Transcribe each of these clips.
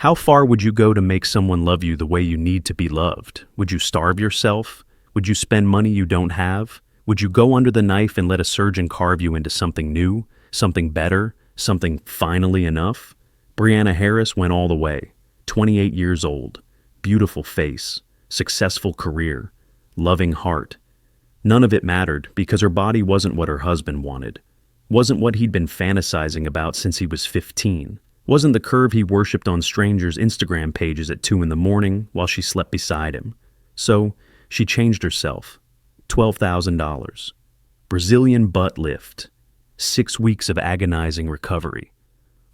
How far would you go to make someone love you the way you need to be loved? Would you starve yourself? Would you spend money you don't have? Would you go under the knife and let a surgeon carve you into something new, something better, something finally enough? Brianna Harris went all the way. 28 years old, beautiful face, successful career, loving heart. None of it mattered because her body wasn't what her husband wanted. Wasn't what he'd been fantasizing about since he was 15. Wasn't the curve he worshipped on strangers' Instagram pages at 2 in the morning while she slept beside him. So, she changed herself. $12,000. Brazilian butt lift. 6 weeks of agonizing recovery.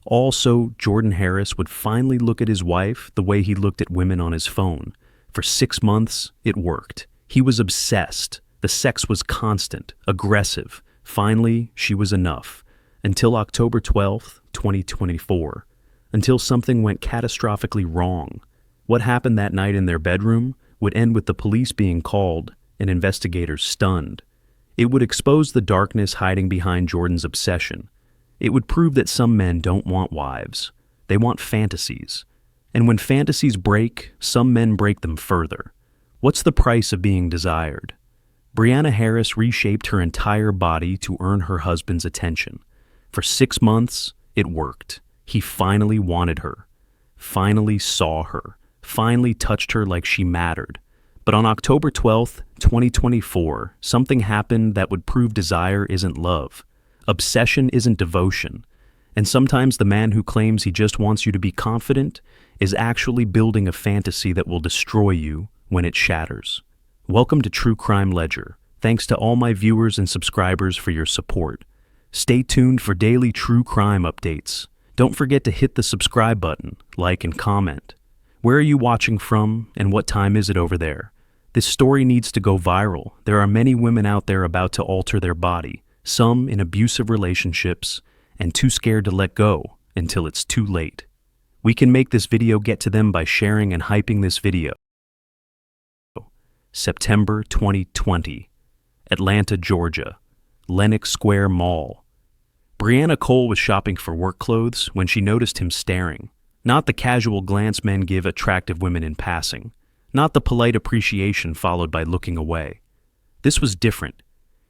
Also, Jordan Harris would finally look at his wife the way he looked at women on his phone. For 6 months, it worked. He was obsessed. The sex was constant, aggressive. Finally, she was enough. Until October 12th, 2024. Until something went catastrophically wrong. What happened that night in their bedroom would end with the police being called and investigators stunned. It would expose the darkness hiding behind Jordan's obsession. It would prove that some men don't want wives. They want fantasies. And when fantasies break, some men break them further. What's the price of being desired? Brianna Harris reshaped her entire body to earn her husband's attention. For 6 months, it worked. He finally wanted her, finally saw her, finally touched her like she mattered. But on October 12th, 2024, something happened that would prove desire isn't love. Obsession isn't devotion. And sometimes the man who claims he just wants you to be confident is actually building a fantasy that will destroy you when it shatters. Welcome to True Crime Ledger. Thanks to all my viewers and subscribers for your support. Stay tuned for daily true crime updates. Don't forget to hit the subscribe button, like and comment. Where are you watching from and what time is it over there? This story needs to go viral. There are many women out there about to alter their body, some in abusive relationships and too scared to let go until it's too late. We can make this video get to them by sharing and hyping this video. September 2020, Atlanta, Georgia, Lenox Square Mall. Brianna Cole was shopping for work clothes when she noticed him staring. Not the casual glance men give attractive women in passing. Not the polite appreciation followed by looking away. This was different.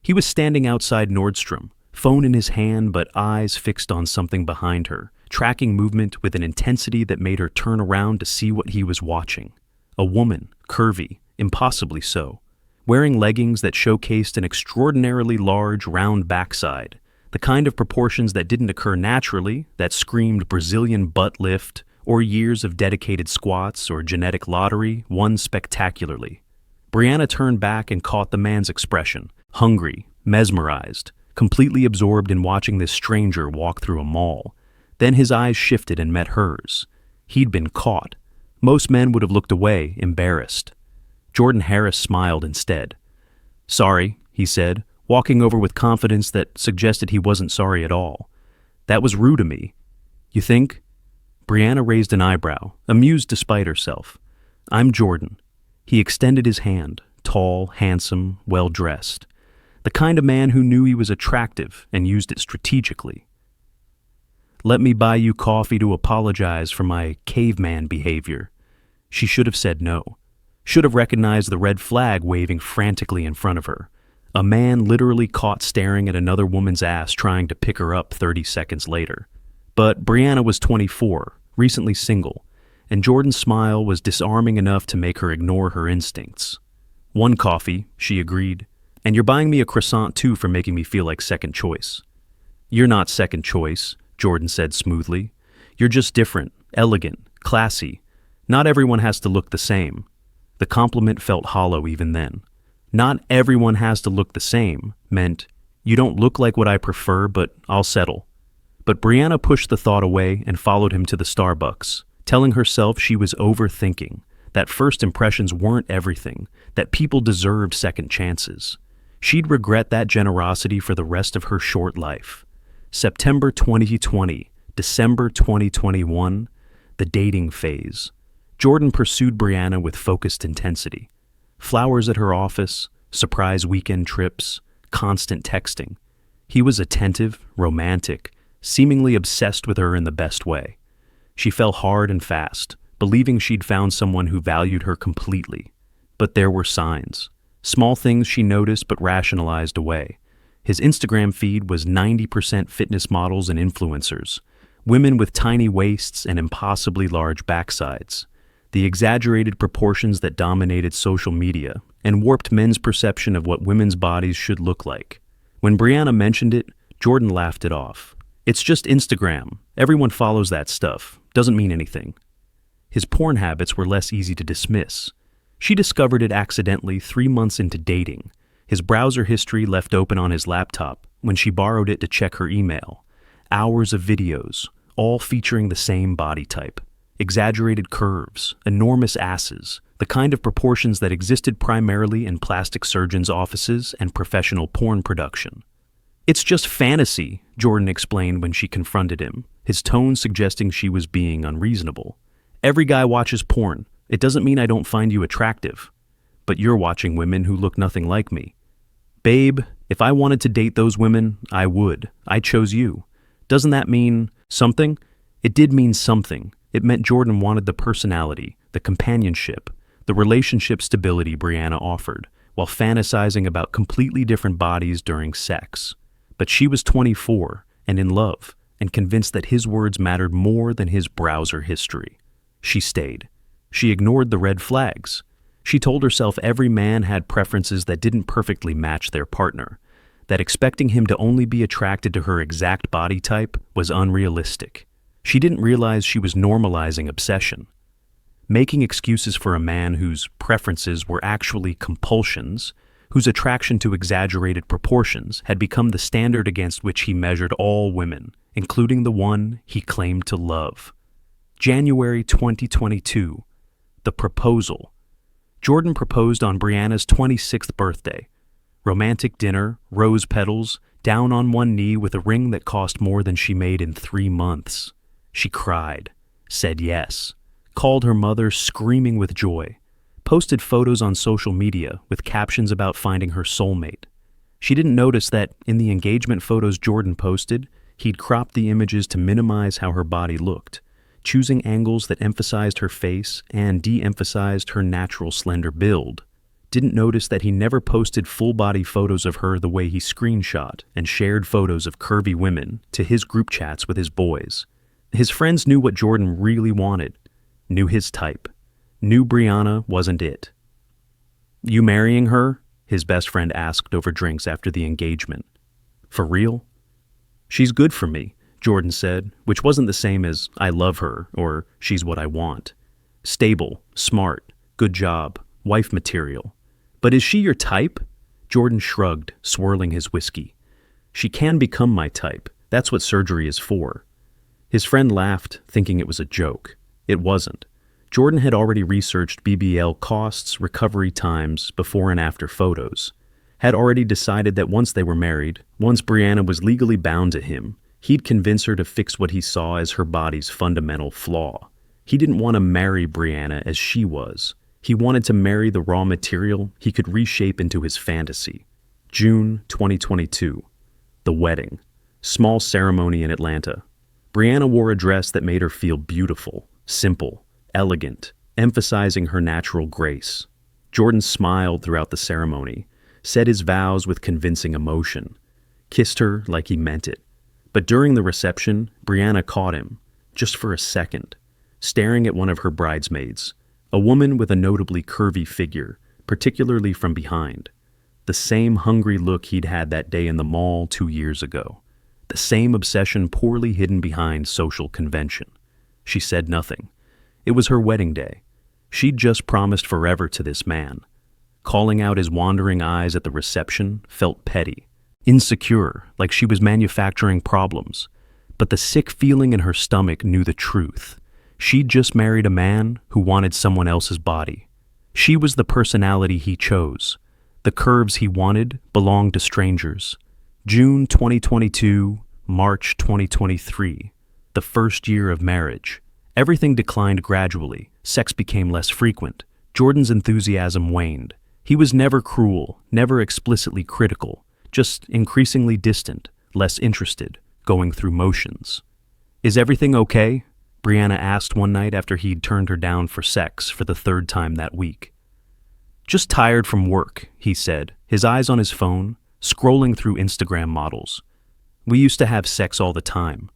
He was standing outside Nordstrom, phone in his hand but eyes fixed on something behind her, tracking movement with an intensity that made her turn around to see what he was watching. A woman, curvy, impossibly so, wearing leggings that showcased an extraordinarily large, round backside, the kind of proportions that didn't occur naturally, that screamed Brazilian butt lift, or years of dedicated squats or genetic lottery won spectacularly. Brianna turned back and caught the man's expression, hungry, mesmerized, completely absorbed in watching this stranger walk through a mall. Then his eyes shifted and met hers. He'd been caught. Most men would have looked away, embarrassed. Jordan Harris smiled instead. "Sorry," he said, walking over with confidence that suggested he wasn't sorry at all. "That was rude of me." "You think?" Brianna raised an eyebrow, amused despite herself. "I'm Jordan." He extended his hand, tall, handsome, well-dressed. The kind of man who knew he was attractive and used it strategically. "Let me buy you coffee to apologize for my caveman behavior." She should have said no. Should have recognized the red flag waving frantically in front of her. A man literally caught staring at another woman's ass trying to pick her up 30 seconds later. But Brianna was 24, recently single, and Jordan's smile was disarming enough to make her ignore her instincts. "One coffee," she agreed. "And you're buying me a croissant too for making me feel like second choice." "You're not second choice," Jordan said smoothly. "You're just different, elegant, classy. Not everyone has to look the same." The compliment felt hollow even then. Not everyone has to look the same meant, you don't look like what I prefer, but I'll settle. But Brianna pushed the thought away and followed him to the Starbucks, telling herself she was overthinking, that first impressions weren't everything, that people deserved second chances. She'd regret that generosity for the rest of her short life. September 2020, December 2021, the dating phase. Jordan pursued Brianna with focused intensity. Flowers at her office, surprise weekend trips, constant texting. He was attentive, romantic, seemingly obsessed with her in the best way. She fell hard and fast, believing she'd found someone who valued her completely. But there were signs. Small things she noticed but rationalized away. His Instagram feed was 90% fitness models and influencers, women with tiny waists and impossibly large backsides. The exaggerated proportions that dominated social media and warped men's perception of what women's bodies should look like. When Brianna mentioned it, Jordan laughed it off. It's just Instagram. Everyone follows that stuff. Doesn't mean anything. His porn habits were less easy to dismiss. She discovered it accidentally 3 months into dating. His browser history left open on his laptop when she borrowed it to check her email. Hours of videos, all featuring the same body type. Exaggerated curves, enormous asses, the kind of proportions that existed primarily in plastic surgeons' offices and professional porn production. It's just fantasy, Jordan explained when she confronted him, his tone suggesting she was being unreasonable. Every guy watches porn. It doesn't mean I don't find you attractive. But you're watching women who look nothing like me. Babe, if I wanted to date those women, I would. I chose you. Doesn't that mean something? It did mean something. It meant Jordan wanted the personality, the companionship, the relationship stability Brianna offered, while fantasizing about completely different bodies during sex. But she was 24 and in love, and convinced that his words mattered more than his browser history. She stayed. She ignored the red flags. She told herself every man had preferences that didn't perfectly match their partner, that expecting him to only be attracted to her exact body type was unrealistic. She didn't realize she was normalizing obsession, making excuses for a man whose preferences were actually compulsions, whose attraction to exaggerated proportions had become the standard against which he measured all women, including the one he claimed to love. January 2022. The proposal. Jordan proposed on Brianna's 26th birthday. Romantic dinner, rose petals, down on one knee with a ring that cost more than she made in 3 months. She cried, said yes, called her mother screaming with joy, posted photos on social media with captions about finding her soulmate. She didn't notice that in the engagement photos Jordan posted, he'd cropped the images to minimize how her body looked, choosing angles that emphasized her face and de-emphasized her natural slender build. Didn't notice that he never posted full-body photos of her the way he screenshot and shared photos of curvy women to his group chats with his boys. His friends knew what Jordan really wanted, knew his type, knew Brianna wasn't it. "You marrying her?" his best friend asked over drinks after the engagement. "For real?" "She's good for me," Jordan said, which wasn't the same as "I love her" or "she's what I want." Stable, smart, good job, wife material. "But is she your type?" Jordan shrugged, swirling his whiskey. "She can become my type. That's what surgery is for." His friend laughed, thinking it was a joke. It wasn't. Jordan had already researched BBL costs, recovery times, before and after photos. Had already decided that once they were married, once Brianna was legally bound to him, he'd convince her to fix what he saw as her body's fundamental flaw. He didn't want to marry Brianna as she was. He wanted to marry the raw material he could reshape into his fantasy. June 2022. The wedding. Small ceremony in Atlanta. Brianna wore a dress that made her feel beautiful, simple, elegant, emphasizing her natural grace. Jordan smiled throughout the ceremony, said his vows with convincing emotion, kissed her like he meant it. But during the reception, Brianna caught him, just for a second, staring at one of her bridesmaids, a woman with a notably curvy figure, particularly from behind. The same hungry look he'd had that day in the mall 2 years ago. The same obsession poorly hidden behind social convention. She said nothing. It was her wedding day. She'd just promised forever to this man. Calling out his wandering eyes at the reception felt petty, insecure, like she was manufacturing problems. But the sick feeling in her stomach knew the truth. She'd just married a man who wanted someone else's body. She was the personality he chose. The curves he wanted belonged to strangers. June 2022, March 2023, the first year of marriage. Everything declined gradually. Sex became less frequent. Jordan's enthusiasm waned. He was never cruel, never explicitly critical, just increasingly distant, less interested, going through motions. "Is everything okay?" Brianna asked one night after he'd turned her down for sex for the third time that week. Just tired from work, he said, his eyes on his phone, scrolling through Instagram models. We used to have sex all the time.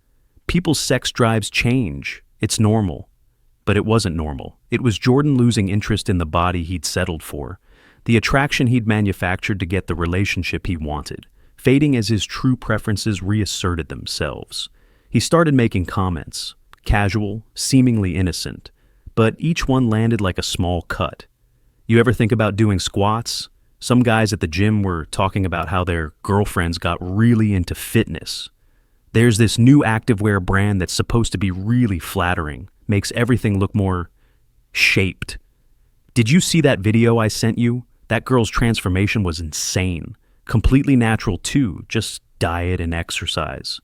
People's sex drives change. It's normal. But it wasn't normal. It was Jordan losing interest in the body he'd settled for, the attraction he'd manufactured to get the relationship he wanted, fading as his true preferences reasserted themselves. He started making comments, casual, seemingly innocent, but each one landed like a small cut. You ever think about doing squats? Some guys at the gym were talking about how their girlfriends got really into fitness. There's this new activewear brand that's supposed to be really flattering, makes everything look more shaped. Did you see that video I sent you? That girl's transformation was insane. Completely natural too, just diet and exercise.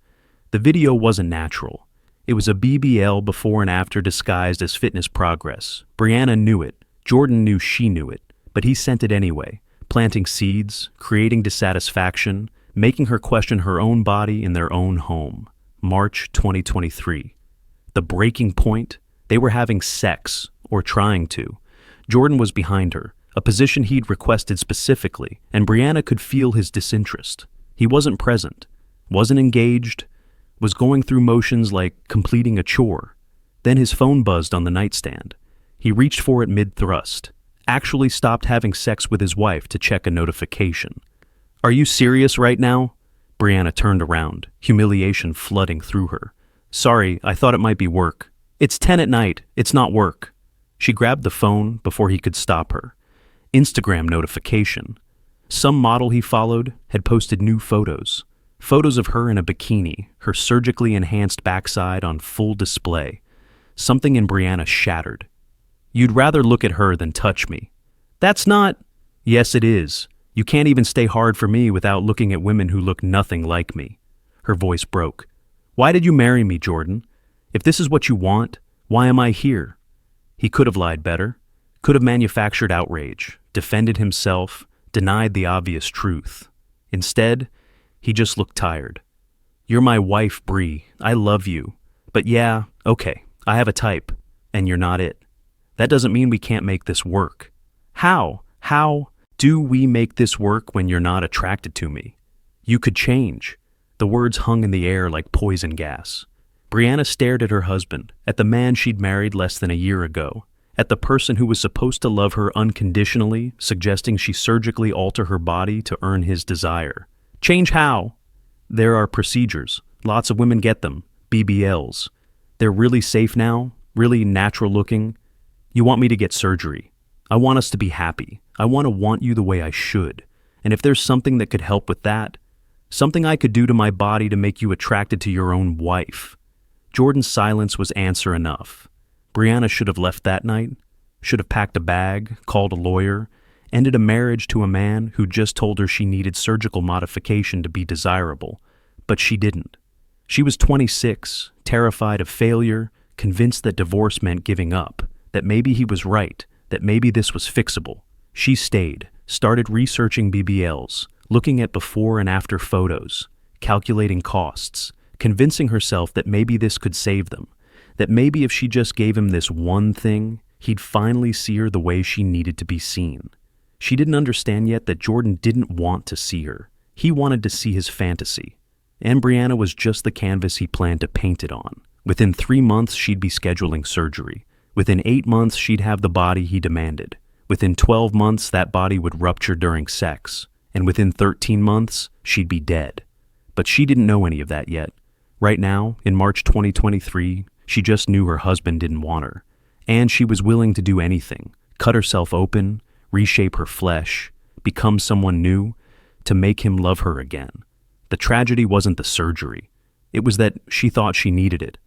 The video wasn't natural. It was a BBL before and after disguised as fitness progress. Brianna knew it. Jordan knew she knew it. But he sent it anyway, planting seeds, creating dissatisfaction, making her question her own body in their own home. March 2023. The breaking point? They were having sex, or trying to. Jordan was behind her, a position he'd requested specifically, and Brianna could feel his disinterest. He wasn't present, wasn't engaged, was going through motions like completing a chore. Then his phone buzzed on the nightstand. He reached for it mid-thrust, actually stopped having sex with his wife to check a notification. Are you serious right now? Brianna turned around, humiliation flooding through her. Sorry, I thought it might be work. It's 10 at night. It's not work. She grabbed the phone before he could stop her. Instagram notification. Some model he followed had posted new photos. Photos of her in a bikini, her surgically enhanced backside on full display. Something in Brianna shattered. You'd rather look at her than touch me. That's not... Yes, it is. You can't even stay hard for me without looking at women who look nothing like me. Her voice broke. Why did you marry me, Jordan? If this is what you want, why am I here? He could have lied better, could have manufactured outrage, defended himself, denied the obvious truth. Instead, he just looked tired. You're my wife, Bree. I love you. But yeah, okay, I have a type, and you're not it. That doesn't mean we can't make this work. How? How do we make this work when you're not attracted to me? You could change. The words hung in the air like poison gas. Brianna stared at her husband, at the man she'd married less than a year ago, at the person who was supposed to love her unconditionally, suggesting she surgically alter her body to earn his desire. Change how? There are procedures. Lots of women get them. BBLs. They're really safe now, really natural looking. You want me to get surgery. I want us to be happy. I want you the way I should. And if there's something that could help with that, something I could do to my body to make you attracted to your own wife. Jordan's silence was answer enough. Brianna should have left that night, should have packed a bag, called a lawyer, ended a marriage to a man who just told her she needed surgical modification to be desirable. But she didn't. She was 26, terrified of failure, convinced that divorce meant giving up, that maybe he was right, that maybe this was fixable. She stayed, started researching BBLs, looking at before and after photos, calculating costs, convincing herself that maybe this could save them, that maybe if she just gave him this one thing, he'd finally see her the way she needed to be seen. She didn't understand yet that Jordan didn't want to see her. He wanted to see his fantasy. And Brianna was just the canvas he planned to paint it on. Within 3 months, she'd be scheduling surgery. Within 8 months, she'd have the body he demanded. Within 12 months, that body would rupture during sex. And within 13 months, she'd be dead. But she didn't know any of that yet. Right now, in March 2023, she just knew her husband didn't want her. And she was willing to do anything, cut herself open, reshape her flesh, become someone new, to make him love her again. The tragedy wasn't the surgery. It was that she thought she needed it.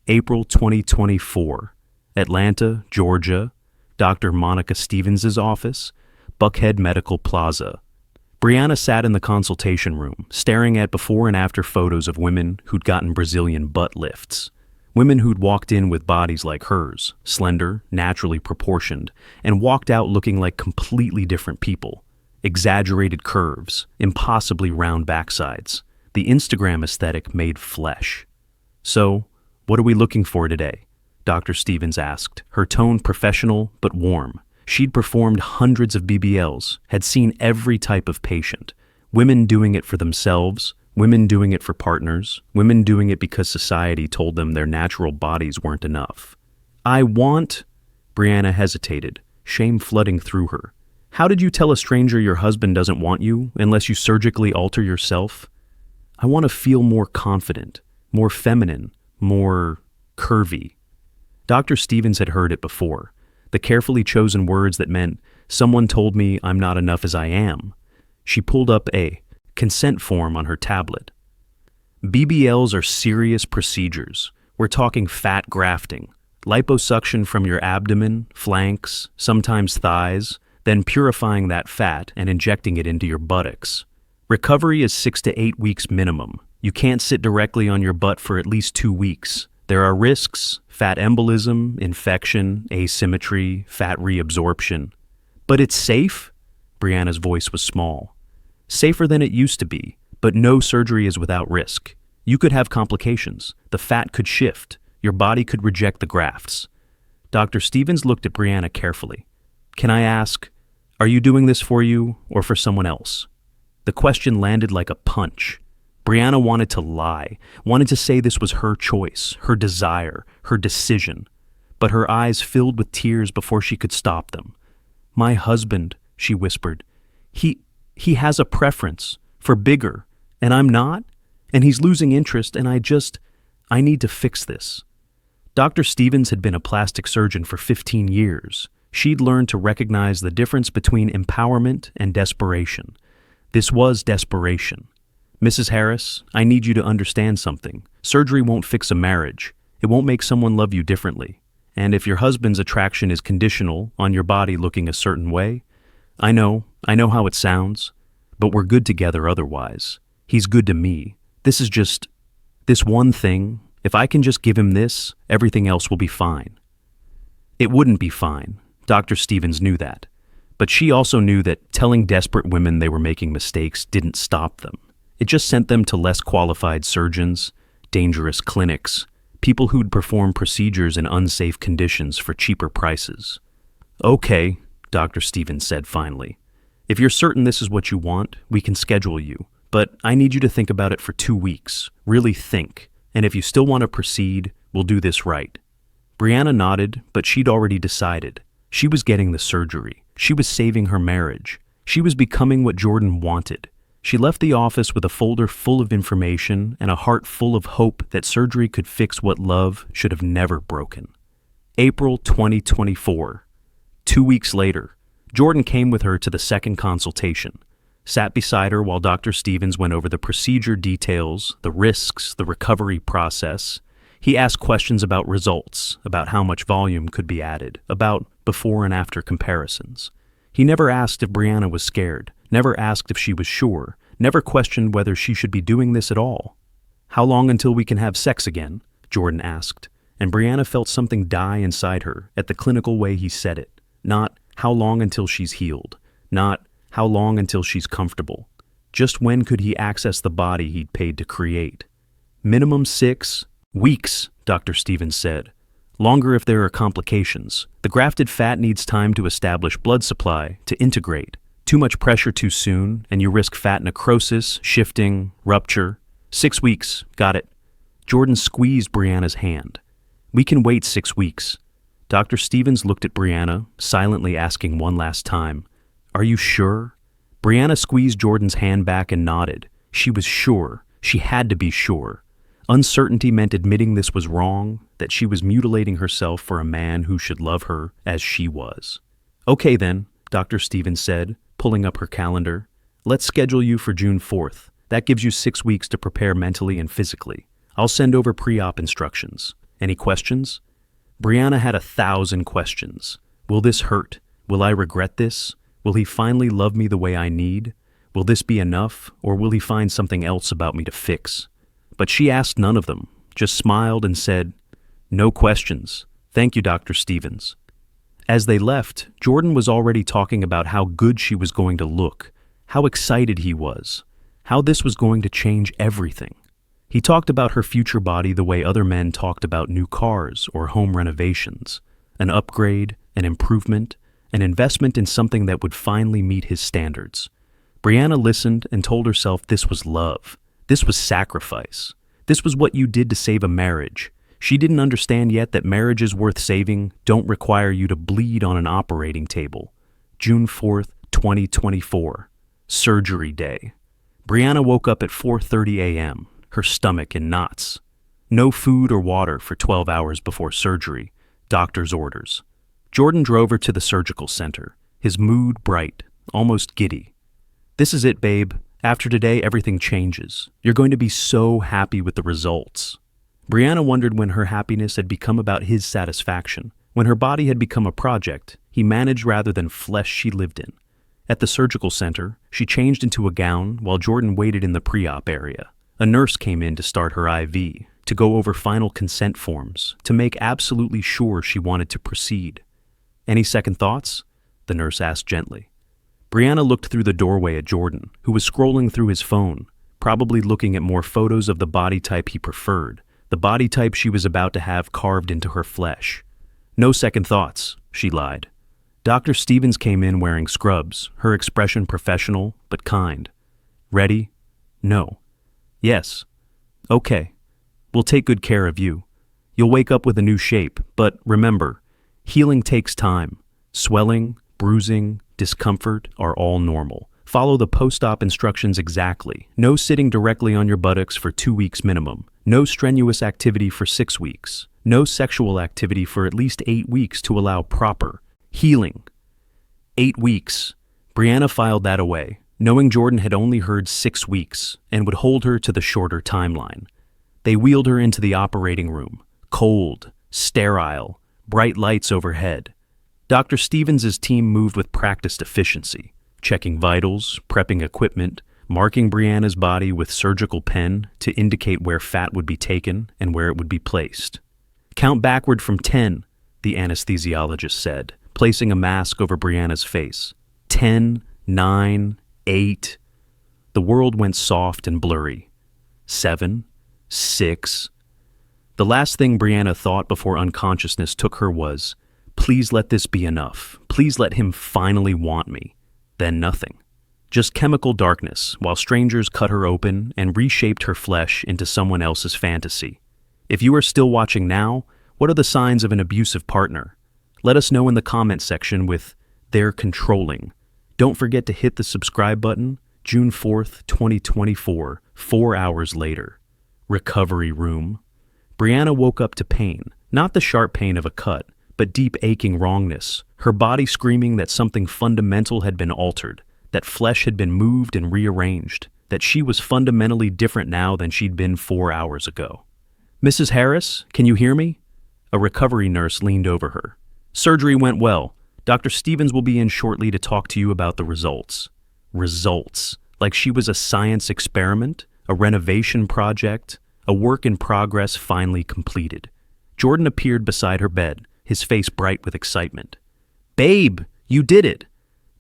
April 2024, Atlanta, Georgia, Dr. Monica Stevens' office, Buckhead Medical Plaza. Brianna sat in the consultation room, staring at before and after photos of women who'd gotten Brazilian butt lifts. Women who'd walked in with bodies like hers, slender, naturally proportioned, and walked out looking like completely different people. Exaggerated curves, impossibly round backsides. The Instagram aesthetic made flesh. So, what are we looking for today? Dr. Stevens asked, her tone professional but warm. She'd performed hundreds of BBLs, had seen every type of patient. Women doing it for themselves, women doing it for partners, women doing it because society told them their natural bodies weren't enough. Brianna hesitated, shame flooding through her. How did you tell a stranger your husband doesn't want you unless you surgically alter yourself? I want to feel more confident, more feminine, more curvy. Dr. Stevens had heard it before. The carefully chosen words that meant, someone told me I'm not enough as I am. She pulled up a consent form on her tablet. BBLs are serious procedures. We're talking fat grafting, liposuction from your abdomen, flanks, sometimes thighs, then purifying that fat and injecting it into your buttocks. Recovery is 6 to 8 weeks minimum. You can't sit directly on your butt for at least 2 weeks. There are risks, fat embolism, infection, asymmetry, fat reabsorption. But it's safe? Brianna's voice was small. Safer than it used to be, but no surgery is without risk. You could have complications. The fat could shift. Your body could reject the grafts. Dr. Stevens looked at Brianna carefully. Can I ask, are you doing this for you or for someone else? The question landed like a punch. Brianna wanted to lie, wanted to say this was her choice, her desire, her decision. But her eyes filled with tears before she could stop them. My husband, she whispered, he has a preference for bigger, and I'm not, and he's losing interest, and I need to fix this. Dr. Stevens had been a plastic surgeon for 15 years. She'd learned to recognize the difference between empowerment and desperation. This was desperation. Mrs. Harris, I need you to understand something. Surgery won't fix a marriage. It won't make someone love you differently. And if your husband's attraction is conditional on your body looking a certain way, I know how it sounds, but we're good together otherwise. He's good to me. This is just this one thing. If I can just give him this, everything else will be fine. It wouldn't be fine. Dr. Stevens knew that. But she also knew that telling desperate women they were making mistakes didn't stop them. It just sent them to less qualified surgeons, dangerous clinics, people who'd perform procedures in unsafe conditions for cheaper prices. Okay, Dr. Stevens said finally. If you're certain this is what you want, we can schedule you. But I need you to think about it for 2 weeks. Really think. And if you still want to proceed, we'll do this right. Brianna nodded, but she'd already decided. She was getting the surgery. She was saving her marriage. She was becoming what Jordan wanted. She left the office with a folder full of information and a heart full of hope that surgery could fix what love should have never broken. April 2024. 2 weeks later, Jordan came with her to the second consultation, sat beside her while Dr. Stevens went over the procedure details, the risks, the recovery process. He asked questions about results, about how much volume could be added, about before and after comparisons. He never asked if Brianna was scared, never asked if she was sure, never questioned whether she should be doing this at all. How long until we can have sex again? Jordan asked, and Brianna felt something die inside her at the clinical way he said it. Not how long until she's healed, not how long until she's comfortable. Just when could he access the body he'd paid to create? Minimum 6 weeks, Dr. Stevens said. Longer if there are complications. The grafted fat needs time to establish blood supply, to integrate. Too much pressure too soon, and you risk fat necrosis, shifting, rupture. 6 weeks, got it. Jordan squeezed Brianna's hand. We can wait 6 weeks. Dr. Stevens looked at Brianna, silently asking one last time, Are you sure? Brianna squeezed Jordan's hand back and nodded. She was sure. She had to be sure. Uncertainty meant admitting this was wrong, that she was mutilating herself for a man who should love her as she was. Okay then, Dr. Stevens said, pulling up her calendar. Let's schedule you for June 4th. That gives you 6 weeks to prepare mentally and physically. I'll send over pre-op instructions. Any questions? Brianna had 1,000 questions. Will this hurt? Will I regret this? Will he finally love me the way I need? Will this be enough, or will he find something else about me to fix? But she asked none of them, just smiled and said, No questions. Thank you, Dr. Stevens. As they left, Jordan was already talking about how good she was going to look, how excited he was, how this was going to change everything. He talked about her future body the way other men talked about new cars or home renovations, an upgrade, an improvement, an investment in something that would finally meet his standards. Brianna listened and told herself this was love. This was sacrifice. This was what you did to save a marriage. She didn't understand yet that marriages worth saving don't require you to bleed on an operating table. June 4th, 2024. Surgery Day. Brianna woke up at 4:30 a.m., her stomach in knots. No food or water for 12 hours before surgery. Doctor's orders. Jordan drove her to the surgical center, his mood bright, almost giddy. "This is it, babe. After today, everything changes. You're going to be so happy with the results." Brianna wondered when her happiness had become about his satisfaction, when her body had become a project he managed rather than flesh she lived in. At the surgical center, she changed into a gown while Jordan waited in the pre-op area. A nurse came in to start her IV, to go over final consent forms, to make absolutely sure she wanted to proceed. "Any second thoughts?" the nurse asked gently. Brianna looked through the doorway at Jordan, who was scrolling through his phone, probably looking at more photos of the body type he preferred, the body type she was about to have carved into her flesh. "No second thoughts," she lied. Dr. Stevens came in wearing scrubs, her expression professional but kind. "Ready?" "No." "Yes." "Okay. We'll take good care of you. You'll wake up with a new shape, but remember, healing takes time. Swelling, bruising, discomfort are all normal. Follow the post-op instructions exactly. No sitting directly on your buttocks for 2 weeks minimum. No strenuous activity for 6 weeks. No sexual activity for at least 8 weeks to allow proper healing. 8 weeks. Brianna filed that away, knowing Jordan had only heard 6 weeks and would hold her to the shorter timeline. They wheeled her into the operating room. Cold, sterile, bright lights overhead. Dr. Stevens' team moved with practiced efficiency, checking vitals, prepping equipment, marking Brianna's body with surgical pen to indicate where fat would be taken and where it would be placed. "Count backward from 10, the anesthesiologist said, placing a mask over Brianna's face. 10, 9, 8. The world went soft and blurry. 7, 6. The last thing Brianna thought before unconsciousness took her was, "Please let this be enough. Please let him finally want me." Then nothing. Just chemical darkness while strangers cut her open and reshaped her flesh into someone else's fantasy. If you are still watching now, what are the signs of an abusive partner? Let us know in the comment section with "they're controlling." Don't forget to hit the subscribe button. June 4th, 2024, 4 hours later. Recovery room. Brianna woke up to pain, not the sharp pain of a cut, but deep aching wrongness, her body screaming that something fundamental had been altered, that flesh had been moved and rearranged, that she was fundamentally different now than she'd been 4 hours ago. "Mrs. Harris, can you hear me?" A recovery nurse leaned over her. "Surgery went well. Dr. Stevens will be in shortly to talk to you about the results." Results. Like she was a science experiment, a renovation project, a work in progress finally completed. Jordan appeared beside her bed, his face bright with excitement. "Babe, you did it!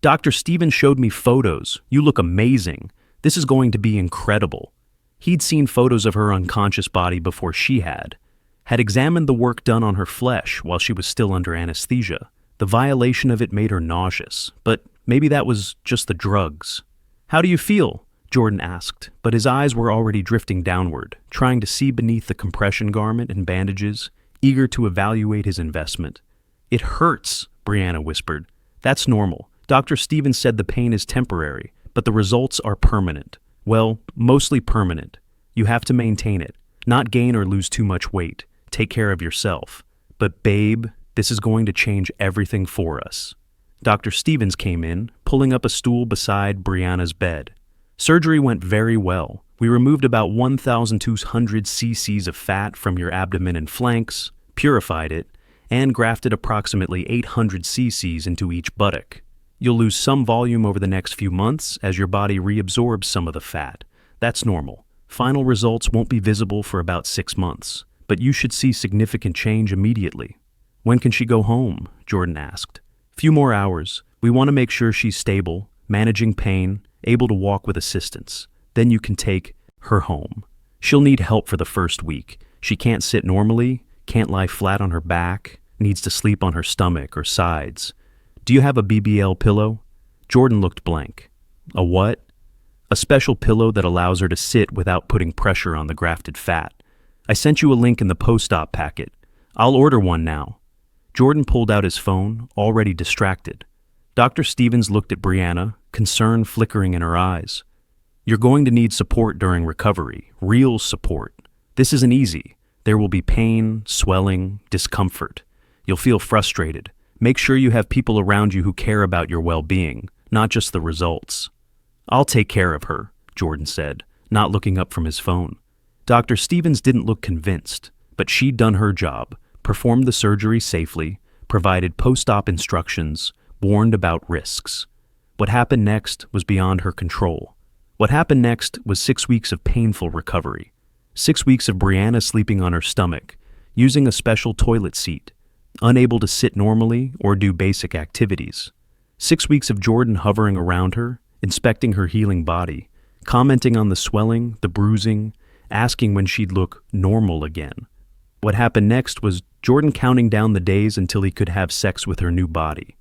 Dr. Stevens showed me photos. You look amazing. This is going to be incredible." He'd seen photos of her unconscious body before she had examined the work done on her flesh while she was still under anesthesia. The violation of it made her nauseous, but maybe that was just the drugs. "How do you feel?" Jordan asked, but his eyes were already drifting downward, trying to see beneath the compression garment and bandages, eager to evaluate his investment. "It hurts," Brianna whispered. "That's normal. Dr. Stevens said the pain is temporary, but the results are permanent. Well, mostly permanent. You have to maintain it, not gain or lose too much weight. Take care of yourself. But babe, this is going to change everything for us." Dr. Stevens came in, pulling up a stool beside Brianna's bed. "Surgery went very well. We removed about 1,200 cc's of fat from your abdomen and flanks, purified it, and grafted approximately 800 cc's into each buttock. You'll lose some volume over the next few months as your body reabsorbs some of the fat. That's normal. Final results won't be visible for about 6 months, but you should see significant change immediately." "When can she go home?" Jordan asked. "Few more hours. We want to make sure she's stable, managing pain, able to walk with assistance. Then you can take her home." She'll need help for the first week. She can't sit normally, can't lie flat on her back, needs to sleep on her stomach or sides. Do you have a BBL pillow? Jordan looked blank. A what? A special pillow that allows her to sit without putting pressure on the grafted fat. I sent you a link in the post-op packet. I'll order one now. Jordan pulled out his phone, already distracted. Dr. Stevens looked at Brianna, concern flickering in her eyes. You're going to need support during recovery, real support. This isn't easy. There will be pain, swelling, discomfort. You'll feel frustrated. Make sure you have people around you who care about your well-being, not just the results. I'll take care of her, Jordan said, not looking up from his phone. Dr. Stevens didn't look convinced, but she'd done her job, performed the surgery safely, provided post-op instructions, warned about risks. What happened next was beyond her control. What happened next was 6 weeks of painful recovery. 6 weeks of Brianna sleeping on her stomach, using a special toilet seat, unable to sit normally or do basic activities. 6 weeks of Jordan hovering around her, inspecting her healing body, commenting on the swelling, the bruising, asking when she'd look normal again. What happened next was Jordan counting down the days until he could have sex with her new body,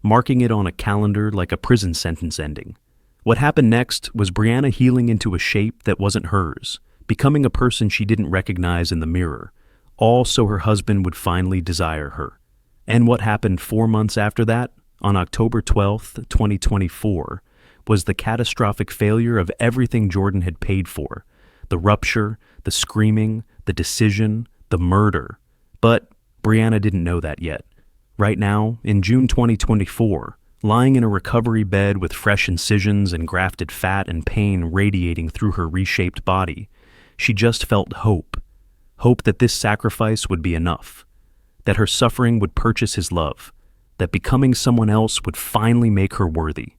marking it on a calendar like a prison sentence ending. What happened next was Brianna healing into a shape that wasn't hers, becoming a person she didn't recognize in the mirror, all so her husband would finally desire her. And what happened 4 months after that, on October 12th, 2024, was the catastrophic failure of everything Jordan had paid for. The rupture, the screaming, the decision, the murder. But Brianna didn't know that yet. Right now, in June 2024, lying in a recovery bed with fresh incisions and grafted fat and pain radiating through her reshaped body, she just felt hope. Hope that this sacrifice would be enough. That her suffering would purchase his love. That becoming someone else would finally make her worthy.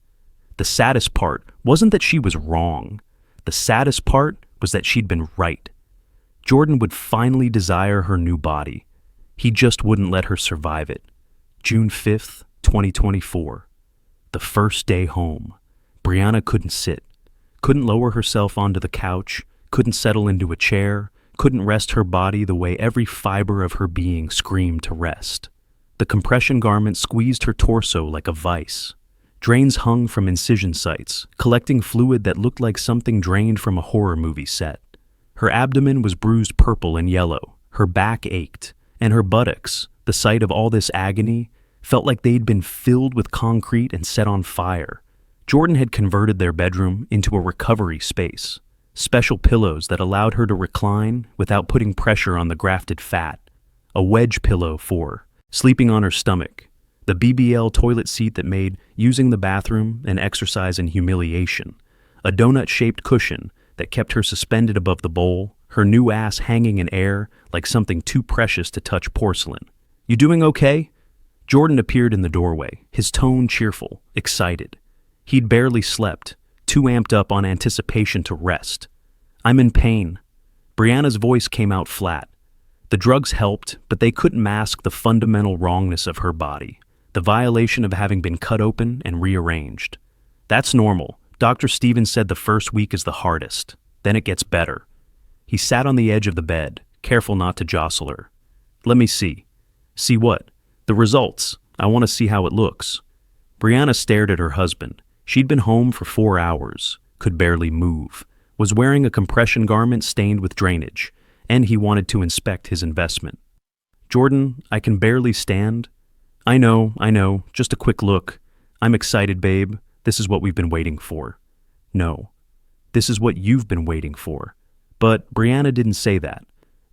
The saddest part wasn't that she was wrong. The saddest part was that she'd been right. Jordan would finally desire her new body. He just wouldn't let her survive it. June 5th, 2024. The first day home. Brianna couldn't sit, couldn't lower herself onto the couch, couldn't settle into a chair, couldn't rest her body the way every fiber of her being screamed to rest. The compression garment squeezed her torso like a vice. Drains hung from incision sites, collecting fluid that looked like something drained from a horror movie set. Her abdomen was bruised purple and yellow, her back ached, and her buttocks, the site of all this agony, felt like they'd been filled with concrete and set on fire. Jordan had converted their bedroom into a recovery space. Special pillows that allowed her to recline without putting pressure on the grafted fat. A wedge pillow for sleeping on her stomach. The BBL toilet seat that made using the bathroom an exercise in humiliation. A donut-shaped cushion that kept her suspended above the bowl, her new ass hanging in air like something too precious to touch porcelain. You doing okay? Jordan appeared in the doorway, his tone cheerful, excited. He'd barely slept, too amped up on anticipation to rest. I'm in pain. Brianna's voice came out flat. The drugs helped, but they couldn't mask the fundamental wrongness of her body, the violation of having been cut open and rearranged. That's normal. Dr. Stevens said the first week is the hardest. Then it gets better. He sat on the edge of the bed, careful not to jostle her. Let me see. See what? The results. I want to see how it looks. Brianna stared at her husband. She'd been home for 4 hours, could barely move, was wearing a compression garment stained with drainage, and he wanted to inspect his investment. Jordan, I can barely stand. I know, just a quick look. I'm excited, babe. This is what we've been waiting for. No, this is what you've been waiting for. But Brianna didn't say that.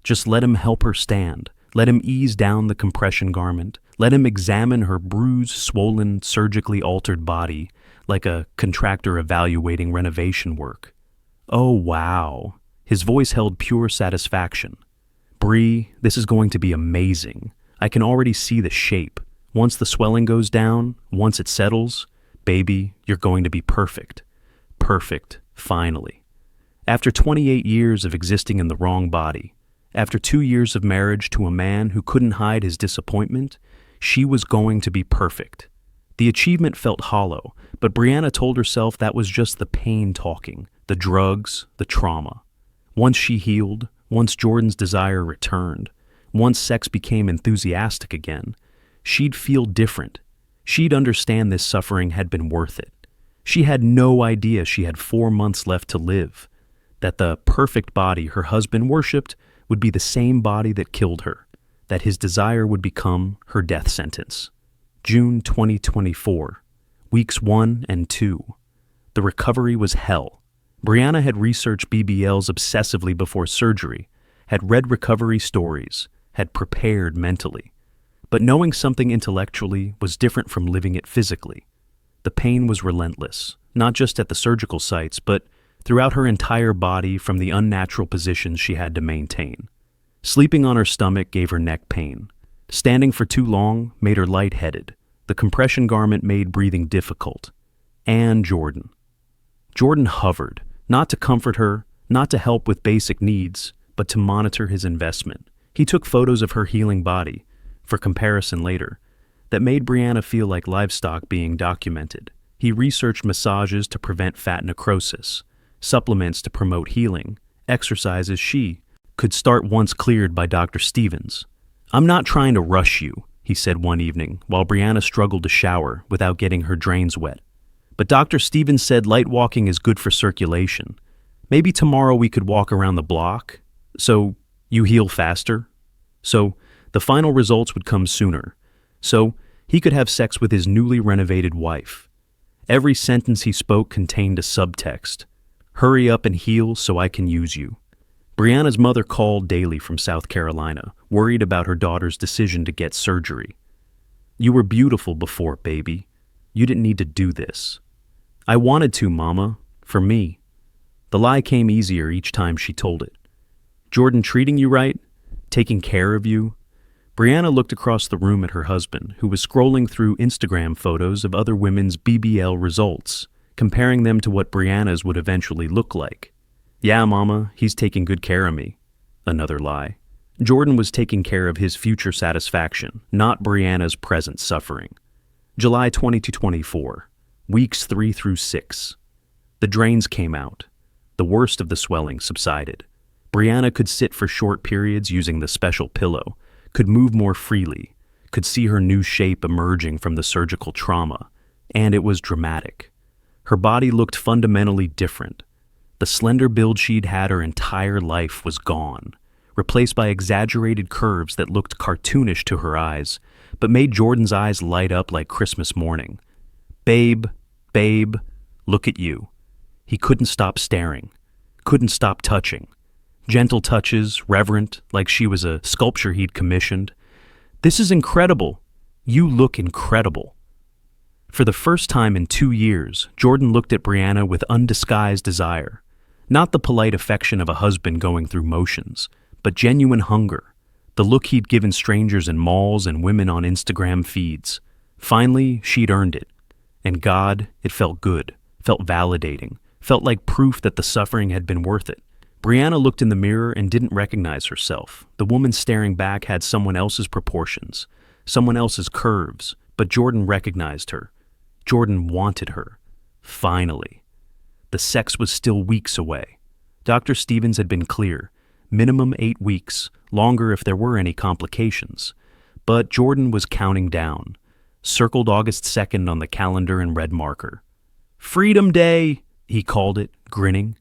Just let him help her stand. Let him ease down the compression garment. Let him examine her bruised, swollen, surgically altered body like a contractor evaluating renovation work. Oh, wow. His voice held pure satisfaction. Bree, this is going to be amazing. I can already see the shape. Once the swelling goes down, once it settles, baby, you're going to be perfect. Perfect, finally. After 28 years of existing in the wrong body, after 2 years of marriage to a man who couldn't hide his disappointment, she was going to be perfect. The achievement felt hollow, but Brianna told herself that was just the pain talking, the drugs, the trauma. Once she healed, once Jordan's desire returned, once sex became enthusiastic again, she'd feel different. She'd understand this suffering had been worth it. She had no idea she had 4 months left to live, that the perfect body her husband worshipped would be the same body that killed her, that his desire would become her death sentence. June 2024, weeks 1 and 2. The recovery was hell. Brianna had researched BBLs obsessively before surgery, had read recovery stories, had prepared mentally. But knowing something intellectually was different from living it physically. The pain was relentless, not just at the surgical sites, but throughout her entire body from the unnatural positions she had to maintain. Sleeping on her stomach gave her neck pain. Standing for too long made her lightheaded. The compression garment made breathing difficult. And Jordan. Jordan hovered, not to comfort her, not to help with basic needs, but to monitor his investment. He took photos of her healing body, for comparison later, that made Brianna feel like livestock being documented. He researched massages to prevent fat necrosis, supplements to promote healing, exercises she could start once cleared by Dr. Stevens. "I'm not trying to rush you," he said one evening, while Brianna struggled to shower without getting her drains wet. "But Dr. Stevens said light walking is good for circulation. Maybe tomorrow we could walk around the block, so you heal faster. So the final results would come sooner. So he could have sex with his newly renovated wife." Every sentence he spoke contained a subtext. "Hurry up and heal so I can use you." Brianna's mother called daily from South Carolina, worried about her daughter's decision to get surgery. "You were beautiful before, baby. You didn't need to do this." "I wanted to, Mama. For me." The lie came easier each time she told it. "Jordan treating you right? Taking care of you?" Brianna looked across the room at her husband, who was scrolling through Instagram photos of other women's BBL results, comparing them to what Brianna's would eventually look like. "Yeah, Mama, he's taking good care of me." Another lie. Jordan was taking care of his future satisfaction, not Brianna's present suffering. July 2024, weeks 3 through 6. The drains came out. The worst of the swelling subsided. Brianna could sit for short periods using the special pillow, could move more freely, could see her new shape emerging from the surgical trauma, and it was dramatic. Her body looked fundamentally different. The slender build she'd had her entire life was gone, replaced by exaggerated curves that looked cartoonish to her eyes, but made Jordan's eyes light up like Christmas morning. "Babe, babe, look at you." He couldn't stop staring, couldn't stop touching. Gentle touches, reverent, like she was a sculpture he'd commissioned. "This is incredible. You look incredible." For the first time in 2 years, Jordan looked at Brianna with undisguised desire. Not the polite affection of a husband going through motions, but genuine hunger, the look he'd given strangers in malls and women on Instagram feeds. Finally, she'd earned it. And God, it felt good, felt validating, felt like proof that the suffering had been worth it. Brianna looked in the mirror and didn't recognize herself. The woman staring back had someone else's proportions, someone else's curves, but Jordan recognized her. Jordan wanted her. Finally. The sex was still weeks away. Dr. Stevens had been clear. Minimum 8 weeks, longer if there were any complications. But Jordan was counting down. Circled August 2nd on the calendar in red marker. "Freedom Day," he called it, grinning.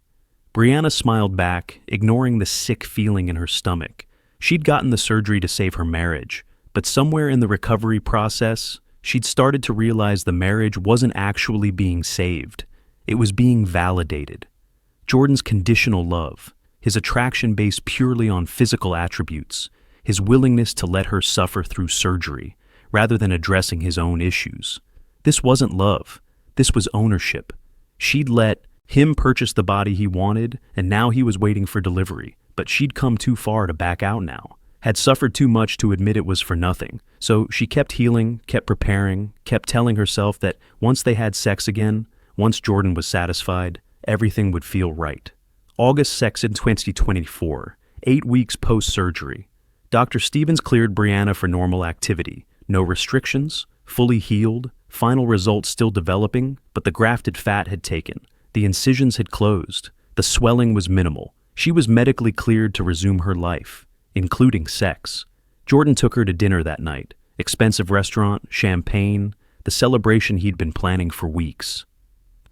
Brianna smiled back, ignoring the sick feeling in her stomach. She'd gotten the surgery to save her marriage, but somewhere in the recovery process, she'd started to realize the marriage wasn't actually being saved. It was being validated. Jordan's conditional love, his attraction based purely on physical attributes, his willingness to let her suffer through surgery, rather than addressing his own issues. This wasn't love. This was ownership. She'd let him purchase the body he wanted, and now he was waiting for delivery. But she'd come too far to back out now, had suffered too much to admit it was for nothing. So she kept healing, kept preparing, kept telling herself that once they had sex again, once Jordan was satisfied, everything would feel right. August 2nd, 2024, 8 weeks post-surgery. Dr. Stevens cleared Brianna for normal activity. No restrictions, fully healed, final results still developing, but the grafted fat had taken. The incisions had closed. The swelling was minimal. She was medically cleared to resume her life, including sex. Jordan took her to dinner that night. Expensive restaurant, champagne, the celebration he'd been planning for weeks.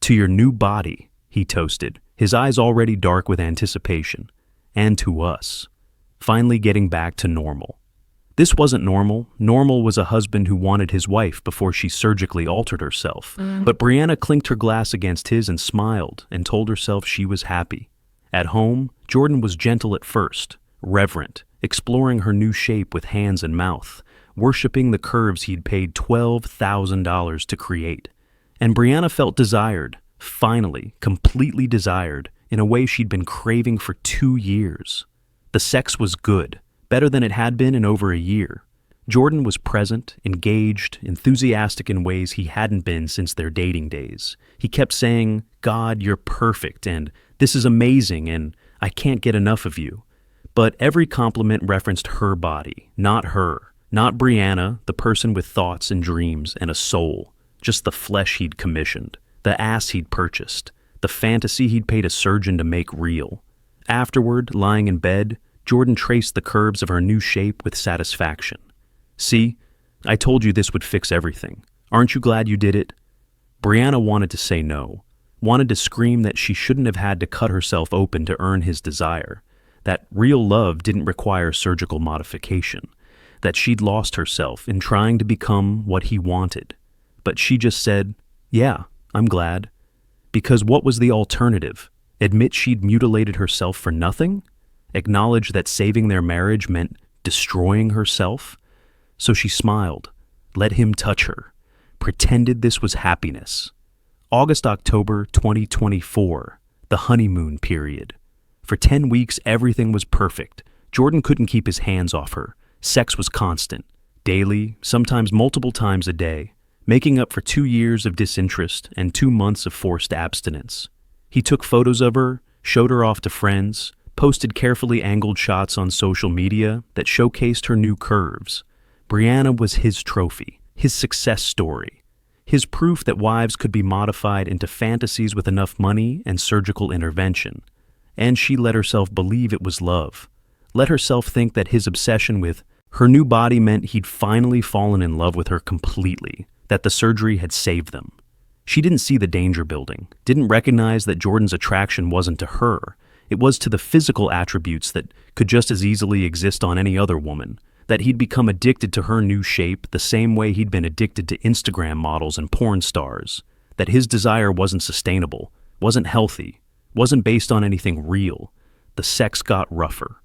"To your new body," he toasted, his eyes already dark with anticipation. "And to us. Finally getting back to normal." This wasn't normal. Normal was a husband who wanted his wife before she surgically altered herself. But Brianna clinked her glass against his and smiled and told herself she was happy. At home, Jordan was gentle at first, reverent, exploring her new shape with hands and mouth, worshiping the curves he'd paid $12,000 to create. And Brianna felt desired, finally, completely desired, in a way she'd been craving for 2 years. The sex was good, better than it had been in over a year. Jordan was present, engaged, enthusiastic in ways he hadn't been since their dating days. He kept saying, "God, you're perfect," and "This is amazing," and "I can't get enough of you." But every compliment referenced her body, not her. Not Brianna, the person with thoughts and dreams and a soul. Just the flesh he'd commissioned, the ass he'd purchased, the fantasy he'd paid a surgeon to make real. Afterward, lying in bed, Jordan traced the curves of her new shape with satisfaction. "See, I told you this would fix everything. Aren't you glad you did it?" Brianna wanted to say no, wanted to scream that she shouldn't have had to cut herself open to earn his desire, that real love didn't require surgical modification, that she'd lost herself in trying to become what he wanted. But she just said, "Yeah, I'm glad." Because what was the alternative? Admit she'd mutilated herself for nothing? Acknowledge that saving their marriage meant destroying herself? So she smiled, let him touch her, pretended this was happiness. August-October 2024, the honeymoon period. For 10 weeks, everything was perfect. Jordan couldn't keep his hands off her. Sex was constant, daily, sometimes multiple times a day, making up for 2 years of disinterest and 2 months of forced abstinence. He took photos of her, showed her off to friends, posted carefully angled shots on social media that showcased her new curves. Brianna was his trophy, his success story, his proof that wives could be modified into fantasies with enough money and surgical intervention. And she let herself believe it was love, let herself think that his obsession with her new body meant he'd finally fallen in love with her completely, that the surgery had saved them. She didn't see the danger building, didn't recognize that Jordan's attraction wasn't to her. It was to the physical attributes that could just as easily exist on any other woman, that he'd become addicted to her new shape the same way he'd been addicted to Instagram models and porn stars, that his desire wasn't sustainable, wasn't healthy, wasn't based on anything real. The sex got rougher,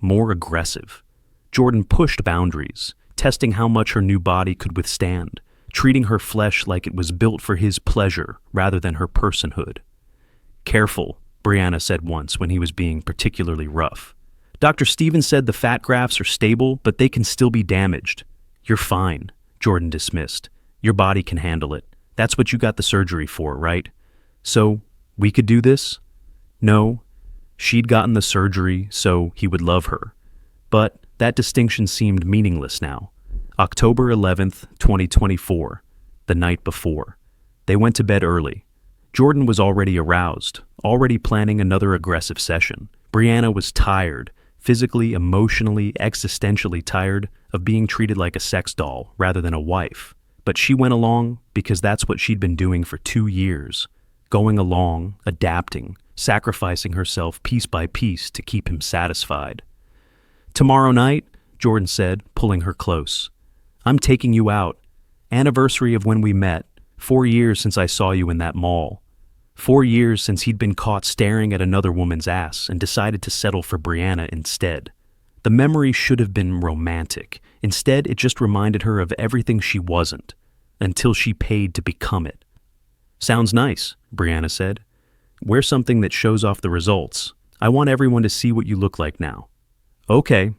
more aggressive. Jordan pushed boundaries, testing how much her new body could withstand, treating her flesh like it was built for his pleasure rather than her personhood. "Careful," Brianna said once when he was being particularly rough. "Dr. Stevens said the fat grafts are stable, but they can still be damaged." "You're fine," Jordan dismissed. "Your body can handle it. That's what you got the surgery for, right? So, we could do this?" No, she'd gotten the surgery so he would love her. But that distinction seemed meaningless now. October 11th, 2024, the night before. They went to bed early. Jordan was already aroused, already planning another aggressive session. Brianna was tired, physically, emotionally, existentially tired of being treated like a sex doll rather than a wife. But she went along because that's what she'd been doing for 2 years. Going along, adapting, sacrificing herself piece by piece to keep him satisfied. "Tomorrow night," Jordan said, pulling her close. "I'm taking you out. Anniversary of when we met. 4 years since I saw you in that mall. 4 years since he'd been caught staring at another woman's ass and decided to settle for Brianna instead. The memory should have been romantic. Instead, it just reminded her of everything she wasn't, until she paid to become it." "Sounds nice," Brianna said. "Wear something that shows off the results. I want everyone to see what you look like now." "Okay."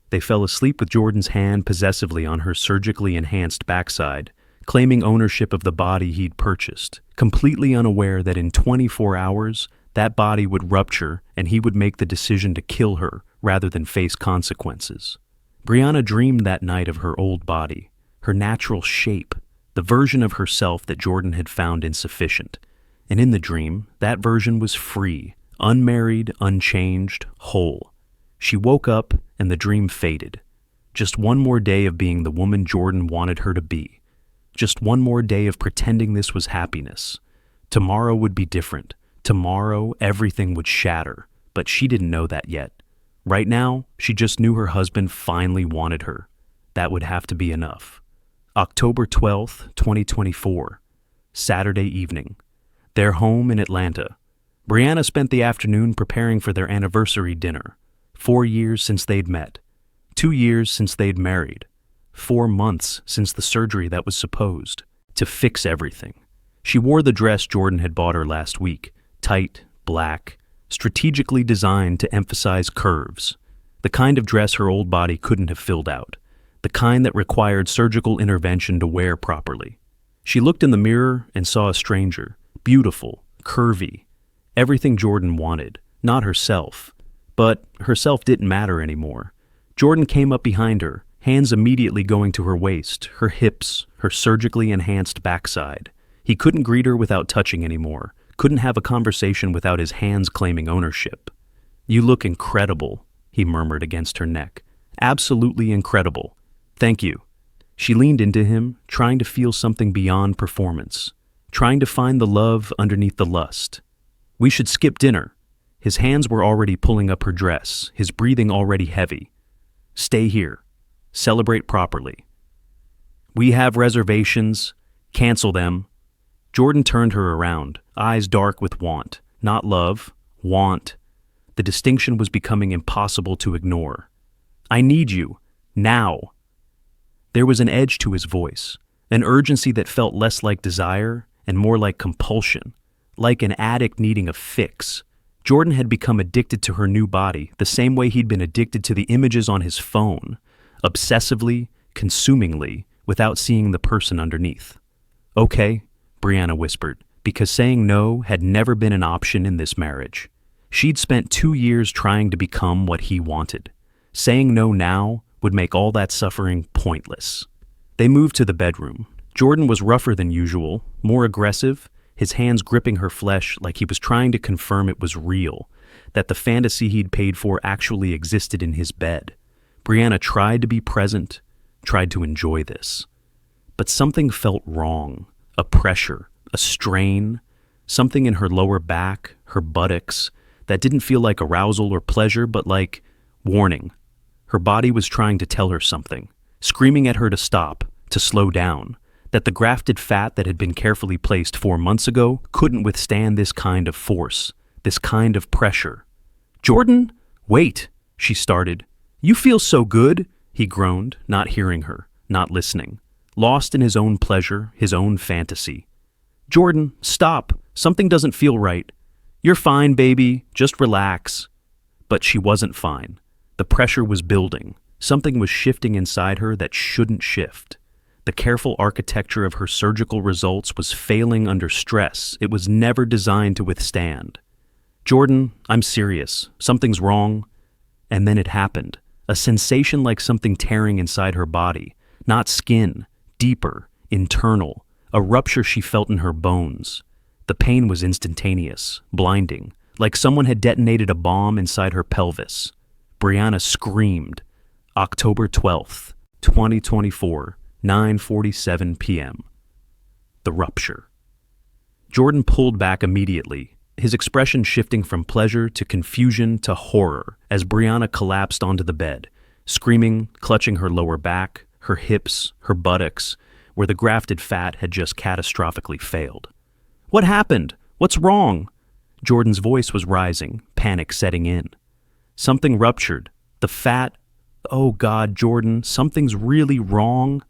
They fell asleep with Jordan's hand possessively on her surgically enhanced backside, claiming ownership of the body he'd purchased, completely unaware that in 24 hours, that body would rupture and he would make the decision to kill her rather than face consequences. Brianna dreamed that night of her old body, her natural shape, the version of herself that Jordan had found insufficient. And in the dream, that version was free, Unmarried, unchanged, whole. She woke up and the dream faded. Just one more day of being the woman Jordan wanted her to be. Just one more day of pretending this was happiness. Tomorrow would be different. Tomorrow, everything would shatter. But she didn't know that yet. Right now, she just knew her husband finally wanted her. That would have to be enough. October 12th, 2024. Saturday evening. Their home in Atlanta. Brianna spent the afternoon preparing for their anniversary dinner. 4 years since they'd met. 2 years since they'd married. 4 months since the surgery that was supposed to fix everything. She wore the dress Jordan had bought her last week. Tight, black, strategically designed to emphasize curves. The kind of dress her old body couldn't have filled out. The kind that required surgical intervention to wear properly. She looked in the mirror and saw a stranger. Beautiful, curvy. Everything Jordan wanted, not herself. But herself didn't matter anymore. Jordan came up behind her, hands immediately going to her waist, her hips, her surgically enhanced backside. He couldn't greet her without touching anymore, couldn't have a conversation without his hands claiming ownership. "You look incredible," he murmured against her neck. "Absolutely incredible. Thank you." She leaned into him, trying to feel something beyond performance, trying to find the love underneath the lust. "We should skip dinner." His hands were already pulling up her dress, his breathing already heavy. "Stay here. Celebrate properly." "We have reservations. Cancel them." Jordan turned her around, eyes dark with want. Not love, want. The distinction was becoming impossible to ignore. "I need you. Now." There was an edge to his voice, an urgency that felt less like desire and more like compulsion, like an addict needing a fix. Jordan had become addicted to her new body the same way he'd been addicted to the images on his phone, obsessively, consumingly, without seeing the person underneath. "Okay," Brianna whispered, because saying no had never been an option in this marriage. She'd spent 2 years trying to become what he wanted. Saying no now would make all that suffering pointless. They moved to the bedroom. Jordan was rougher than usual, more aggressive, his hands gripping her flesh like he was trying to confirm it was real, that the fantasy he'd paid for actually existed in his bed. Brianna tried to be present, tried to enjoy this. But something felt wrong, a pressure, a strain, something in her lower back, her buttocks, that didn't feel like arousal or pleasure, but like warning. Her body was trying to tell her something, screaming at her to stop, to slow down, that the grafted fat that had been carefully placed 4 months ago couldn't withstand this kind of force, this kind of pressure. "Jordan, wait," she started. "You feel so good," he groaned, not hearing her, not listening, lost in his own pleasure, his own fantasy. "Jordan, stop. Something doesn't feel right." "You're fine, baby. Just relax." But she wasn't fine. The pressure was building. Something was shifting inside her that shouldn't shift. The careful architecture of her surgical results was failing under stress it was never designed to withstand. "Jordan, I'm serious. Something's wrong." And then it happened. A sensation like something tearing inside her body. Not skin, deeper, internal. A rupture she felt in her bones. The pain was instantaneous, blinding, like someone had detonated a bomb inside her pelvis. Brianna screamed. October 12th, 2024, 9:47 p.m. The rupture. Jordan pulled back immediately, his expression shifting from pleasure to confusion to horror as Brianna collapsed onto the bed, screaming, clutching her lower back, her hips, her buttocks, where the grafted fat had just catastrophically failed. "What happened? What's wrong?" Jordan's voice was rising, panic setting in. "Something ruptured. The fat. Oh God, Jordan, something's really wrong."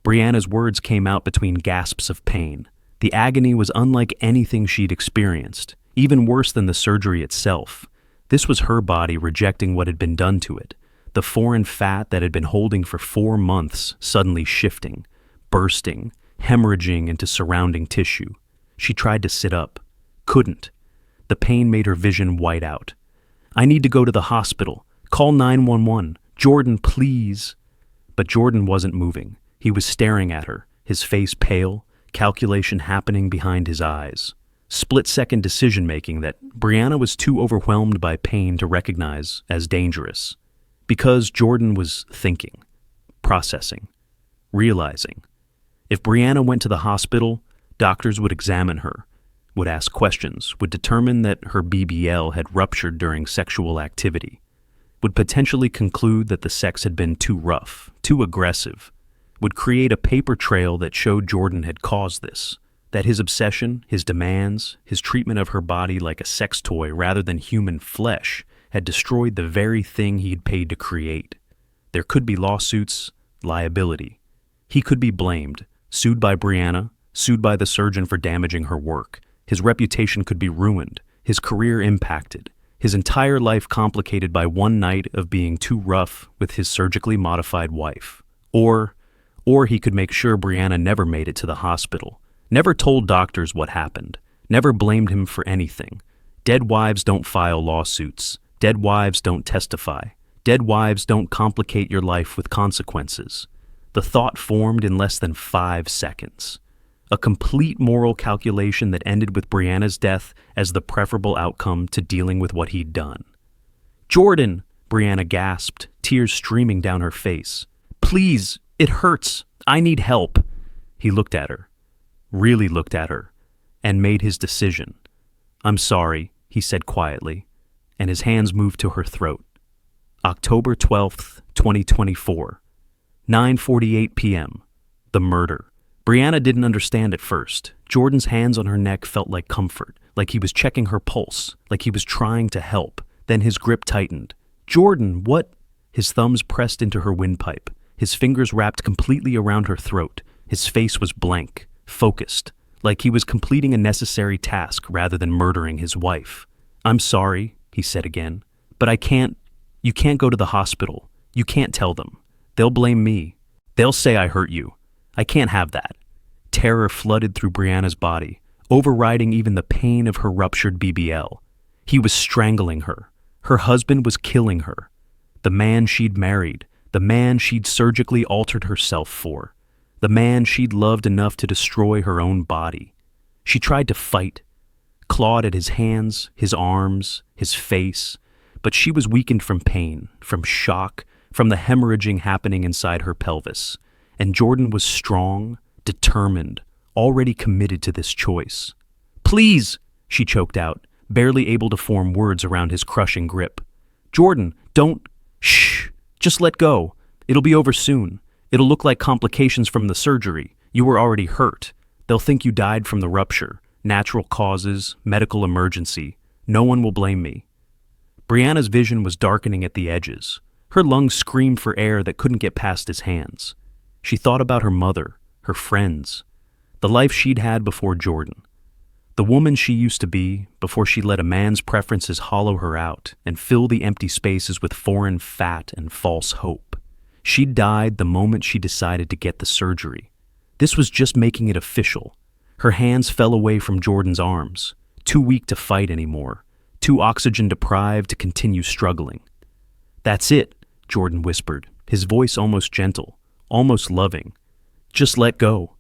Brianna's words came out between gasps of pain. The agony was unlike anything she'd experienced, even worse than the surgery itself. This was her body rejecting what had been done to it, the foreign fat that had been holding for 4 months suddenly shifting, bursting, hemorrhaging into surrounding tissue. She tried to sit up. Couldn't. The pain made her vision white out. "I need to go to the hospital. Call 911. Jordan, please." But Jordan wasn't moving. He was staring at her, his face pale, calculation happening behind his eyes. split-second decision-making that Brianna was too overwhelmed by pain to recognize as dangerous. Because Jordan was thinking, processing, realizing. If Brianna went to the hospital, doctors would examine her, would ask questions, would determine that her BBL had ruptured during sexual activity, would potentially conclude that the sex had been too rough, too aggressive, would create a paper trail that showed Jordan had caused this, that his obsession, his demands, his treatment of her body like a sex toy rather than human flesh had destroyed the very thing he had paid to create. There could be lawsuits, liability. He could be blamed, sued by Brianna, sued by the surgeon for damaging her work. His reputation could be ruined, his career impacted, his entire life complicated by one night of being too rough with his surgically modified wife. Or he could make sure Brianna never made it to the hospital, never told doctors what happened, never blamed him for anything. Dead wives don't file lawsuits. Dead wives don't testify. Dead wives don't complicate your life with consequences. The thought formed in less than 5 seconds. A complete moral calculation that ended with Brianna's death as the preferable outcome to dealing with what he'd done. "Jordan!" Brianna gasped, tears streaming down her face. "Please, it hurts. I need help." He looked at her, really looked at her, and made his decision. "I'm sorry," he said quietly, and his hands moved to her throat. October 12th, 2024, 9:48 p.m. The murder. Brianna didn't understand at first. Jordan's hands on her neck felt like comfort, like he was checking her pulse, like he was trying to help. Then his grip tightened. "Jordan, what?" His thumbs pressed into her windpipe. His fingers wrapped completely around her throat. His face was blank, focused, like he was completing a necessary task rather than murdering his wife. "I'm sorry," he said again, "but you can't go to the hospital. You can't tell them. They'll blame me. They'll say I hurt you. I can't have that." Terror flooded through Brianna's body, overriding even the pain of her ruptured BBL. He was strangling her. Her husband was killing her. The man she'd married, the man she'd surgically altered herself for, the man she'd loved enough to destroy her own body. She tried to fight, clawed at his hands, his arms, his face, but she was weakened from pain, from shock, from the hemorrhaging happening inside her pelvis. And Jordan was strong, determined, already committed to this choice. "Please," she choked out, barely able to form words around his crushing grip. "Jordan, don't. Shh. Just let go. It'll be over soon. It'll look like complications from the surgery. You were already hurt. They'll think you died from the rupture. Natural causes, medical emergency. No one will blame me." Brianna's vision was darkening at the edges. Her lungs screamed for air that couldn't get past his hands. She thought about her mother, her friends, the life she'd had before Jordan, the woman she used to be before she let a man's preferences hollow her out and fill the empty spaces with foreign fat and false hope. She'd died the moment she decided to get the surgery. This was just making it official. Her hands fell away from Jordan's arms, too weak to fight anymore, too oxygen-deprived to continue struggling. "That's it," Jordan whispered, his voice almost gentle, almost loving. "Just let go."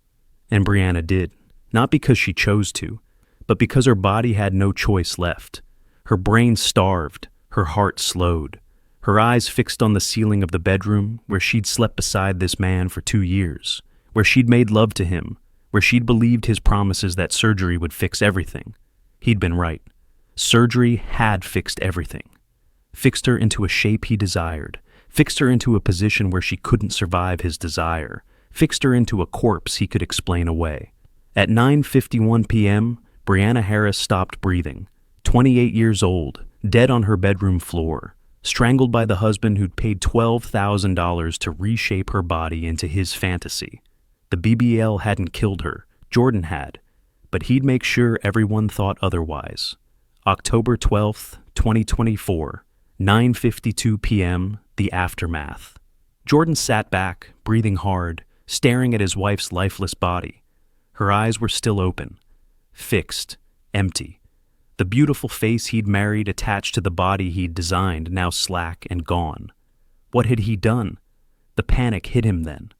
And Brianna did, not because she chose to, but because her body had no choice left. Her brain starved, her heart slowed, her eyes fixed on the ceiling of the bedroom where she'd slept beside this man for 2 years, where she'd made love to him, where she'd believed his promises that surgery would fix everything. He'd been right. Surgery had fixed everything. Fixed her into a shape he desired, fixed her into a position where she couldn't survive his desire, fixed her into a corpse he could explain away. At 9:51 p.m., Brianna Harris stopped breathing, 28 years old, dead on her bedroom floor, strangled by the husband who'd paid $12,000 to reshape her body into his fantasy. The BBL hadn't killed her, Jordan had, but he'd make sure everyone thought otherwise. October 12th, 2024, 9:52 p.m., the aftermath. Jordan sat back, breathing hard, staring at his wife's lifeless body. Her eyes were still open, fixed, empty. The beautiful face he'd married attached to the body he'd designed, now slack and gone. What had he done? The panic hit him then.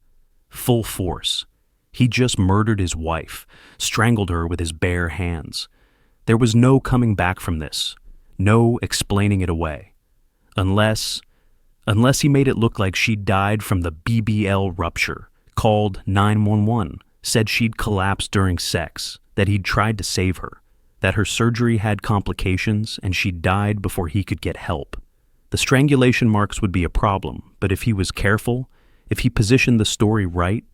Full force. He just murdered his wife, strangled her with his bare hands. There was no coming back from this, no explaining it away. Unless he made it look like she'd died from the BBL rupture, called 911, said she'd collapsed during sex, that he'd tried to save her, that her surgery had complications and she'd died before he could get help. The strangulation marks would be a problem, but if he was careful, if he positioned the story right,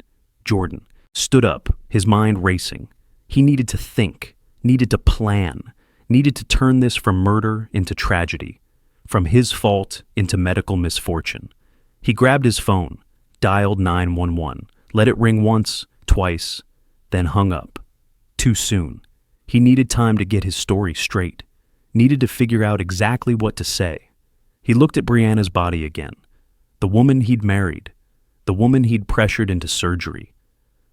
Jordan stood up, his mind racing. He needed to think, needed to plan, needed to turn this from murder into tragedy, from his fault into medical misfortune. He grabbed his phone, dialed 911, let it ring once, twice, then hung up. Too soon. He needed time to get his story straight, needed to figure out exactly what to say. He looked at Brianna's body again, the woman he'd married, the woman he'd pressured into surgery,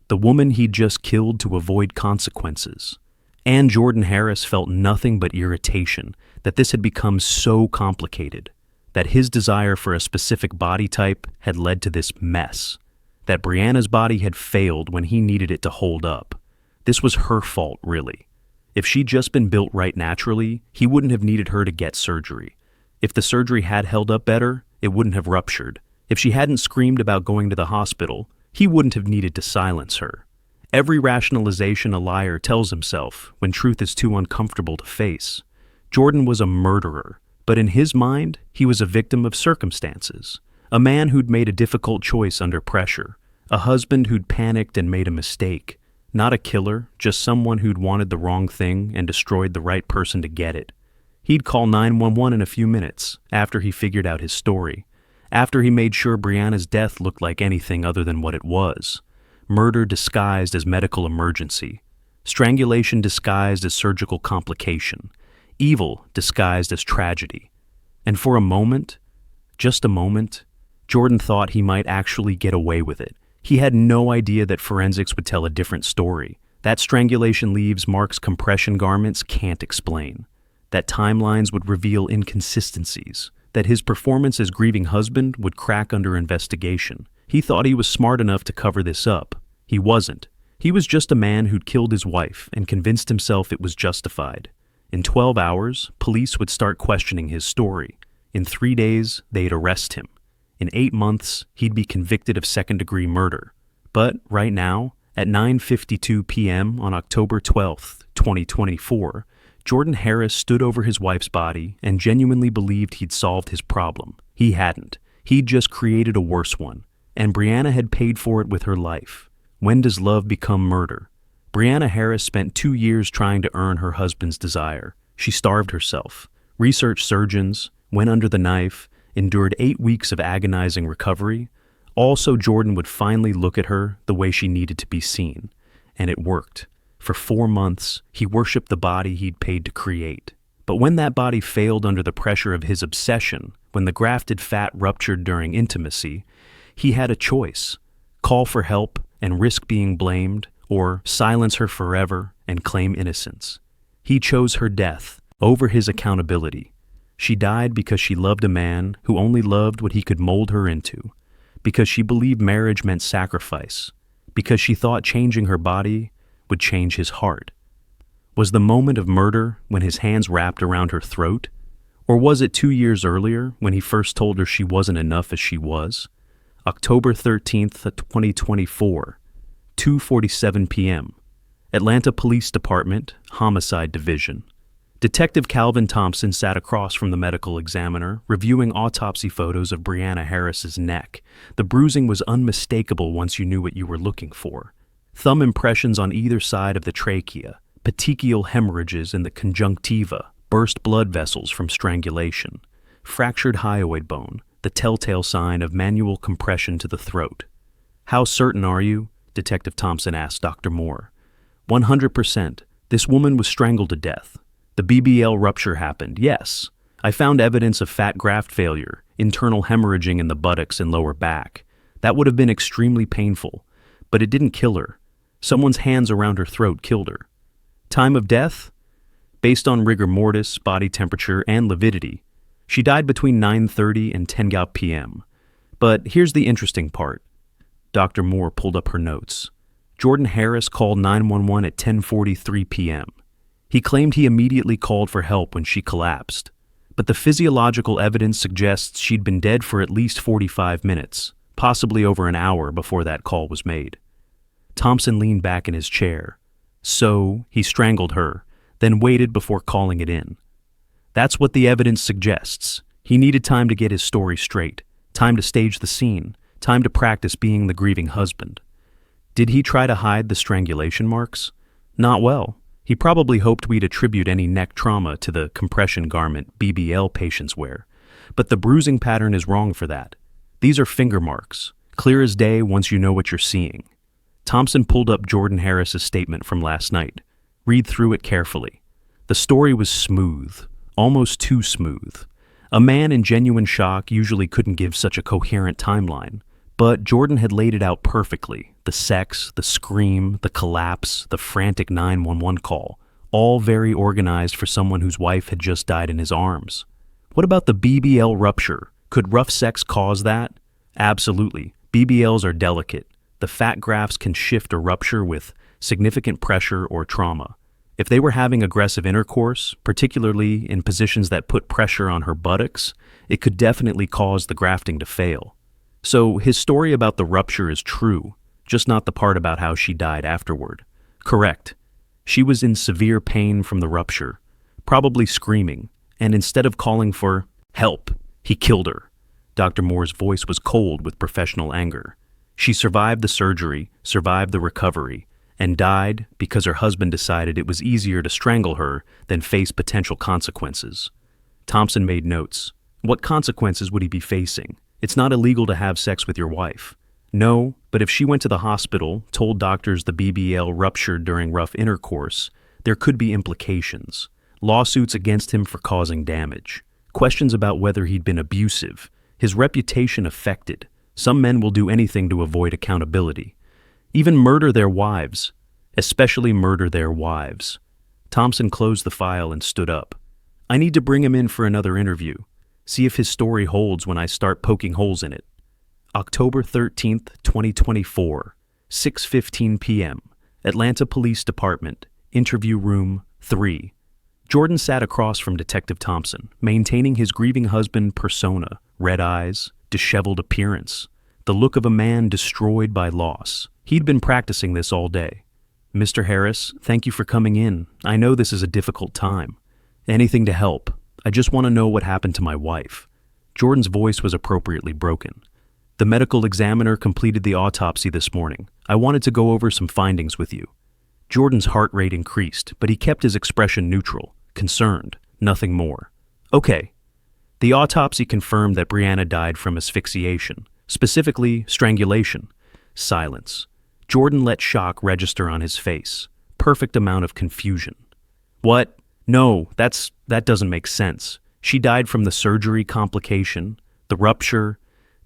the woman he'd just killed to avoid consequences. And Jordan Harris felt nothing but irritation that this had become so complicated, that his desire for a specific body type had led to this mess, that Brianna's body had failed when he needed it to hold up. This was her fault, really. If she'd just been built right naturally, he wouldn't have needed her to get surgery. If the surgery had held up better, it wouldn't have ruptured. If she hadn't screamed about going to the hospital, he wouldn't have needed to silence her. Every rationalization a liar tells himself when truth is too uncomfortable to face. Jordan was a murderer, but in his mind, he was a victim of circumstances. A man who'd made a difficult choice under pressure. A husband who'd panicked and made a mistake. Not a killer, just someone who'd wanted the wrong thing and destroyed the right person to get it. He'd call 911 in a few minutes, after he figured out his story, after he made sure Brianna's death looked like anything other than what it was. Murder disguised as medical emergency. Strangulation disguised as surgical complication. Evil disguised as tragedy. And for a moment, just a moment, Jordan thought he might actually get away with it. He had no idea that forensics would tell a different story. That strangulation leaves marks compression garments can't explain. That timelines would reveal inconsistencies. That his performance as grieving husband would crack under investigation. He thought he was smart enough to cover this up. He wasn't. He was just a man who'd killed his wife and convinced himself it was justified. In 12 hours, police would start questioning his story. In 3 days, they'd arrest him. In 8 months, he'd be convicted of second-degree murder. But right now, at 9:52 p.m. on October 12th, 2024, Jordan Harris stood over his wife's body and genuinely believed he'd solved his problem. He hadn't. He'd just created a worse one. And Brianna had paid for it with her life. When does love become murder? Brianna Harris spent 2 years trying to earn her husband's desire. She starved herself, researched surgeons, went under the knife, endured 8 weeks of agonizing recovery, all so Jordan would finally look at her the way she needed to be seen. And it worked. For 4 months, he worshipped the body he'd paid to create. But when that body failed under the pressure of his obsession, when the grafted fat ruptured during intimacy, he had a choice: call for help and risk being blamed, or silence her forever and claim innocence. He chose her death over his accountability. She died because she loved a man who only loved what he could mold her into, because she believed marriage meant sacrifice, because she thought changing her body would change his heart. Was the moment of murder when his hands wrapped around her throat? Or was it 2 years earlier when he first told her she wasn't enough as she was? October 13th, 2024, 2:47 p.m. Atlanta Police Department, Homicide Division. Detective Calvin Thompson sat across from the medical examiner, reviewing autopsy photos of Brianna Harris's neck. The bruising was unmistakable once you knew what you were looking for. Thumb impressions on either side of the trachea, petechial hemorrhages in the conjunctiva, burst blood vessels from strangulation, fractured hyoid bone, the telltale sign of manual compression to the throat. "How certain are you?" Detective Thompson asked Dr. Moore. 100%. This woman was strangled to death. The BBL rupture happened, yes. I found evidence of fat graft failure, internal hemorrhaging in the buttocks and lower back. That would have been extremely painful, but it didn't kill her. Someone's hands around her throat killed her. Time of death? Based on rigor mortis, body temperature, and lividity, she died between 9:30 and 10 p.m. But here's the interesting part. Dr. Moore pulled up her notes. Jordan Harris called 911 at 10:43 p.m. He claimed he immediately called for help when she collapsed, but the physiological evidence suggests she'd been dead for at least 45 minutes, possibly over an hour before that call was made. Thompson leaned back in his chair. So, he strangled her, then waited before calling it in. That's what the evidence suggests. He needed time to get his story straight, time to stage the scene, time to practice being the grieving husband. Did he try to hide the strangulation marks? Not well. He probably hoped we'd attribute any neck trauma to the compression garment BBL patients wear. But the bruising pattern is wrong for that. These are finger marks, clear as day once you know what you're seeing. Thompson pulled up Jordan Harris's statement from last night. Read through it carefully. The story was smooth, almost too smooth. A man in genuine shock usually couldn't give such a coherent timeline, but Jordan had laid it out perfectly. The sex, the scream, the collapse, the frantic 911 call, all very organized for someone whose wife had just died in his arms. What about the BBL rupture? Could rough sex cause that? Absolutely. BBLs are delicate. The fat grafts can shift or rupture with significant pressure or trauma. If they were having aggressive intercourse, particularly in positions that put pressure on her buttocks, it could definitely cause the grafting to fail. So his story about the rupture is true, just not the part about how she died afterward. Correct. She was in severe pain from the rupture, probably screaming, and instead of calling for help, he killed her. Dr. Moore's voice was cold with professional anger. She survived the surgery, survived the recovery, and died because her husband decided it was easier to strangle her than face potential consequences. Thompson made notes. What consequences would he be facing? It's not illegal to have sex with your wife. No, but if she went to the hospital, told doctors the BBL ruptured during rough intercourse, there could be implications. Lawsuits against him for causing damage. Questions about whether he'd been abusive. His reputation affected. Some men will do anything to avoid accountability. Even murder their wives. Especially murder their wives. Thompson closed the file and stood up. I need to bring him in for another interview. See if his story holds when I start poking holes in it. October 13th, 2024, 6:15 p.m., Atlanta Police Department, Interview Room 3. Jordan sat across from Detective Thompson, maintaining his grieving husband persona, red eyes, disheveled appearance, the look of a man destroyed by loss. He'd been practicing this all day. Mr. Harris, thank you for coming in. I know this is a difficult time. Anything to help. I just want to know what happened to my wife. Jordan's voice was appropriately broken. The medical examiner completed the autopsy this morning. I wanted to go over some findings with you. Jordan's heart rate increased, but he kept his expression neutral, concerned, nothing more. Okay. The autopsy confirmed that Brianna died from asphyxiation, specifically strangulation. Silence. Jordan let shock register on his face. Perfect amount of confusion. What? No, that doesn't make sense. She died from the surgery complication, the rupture.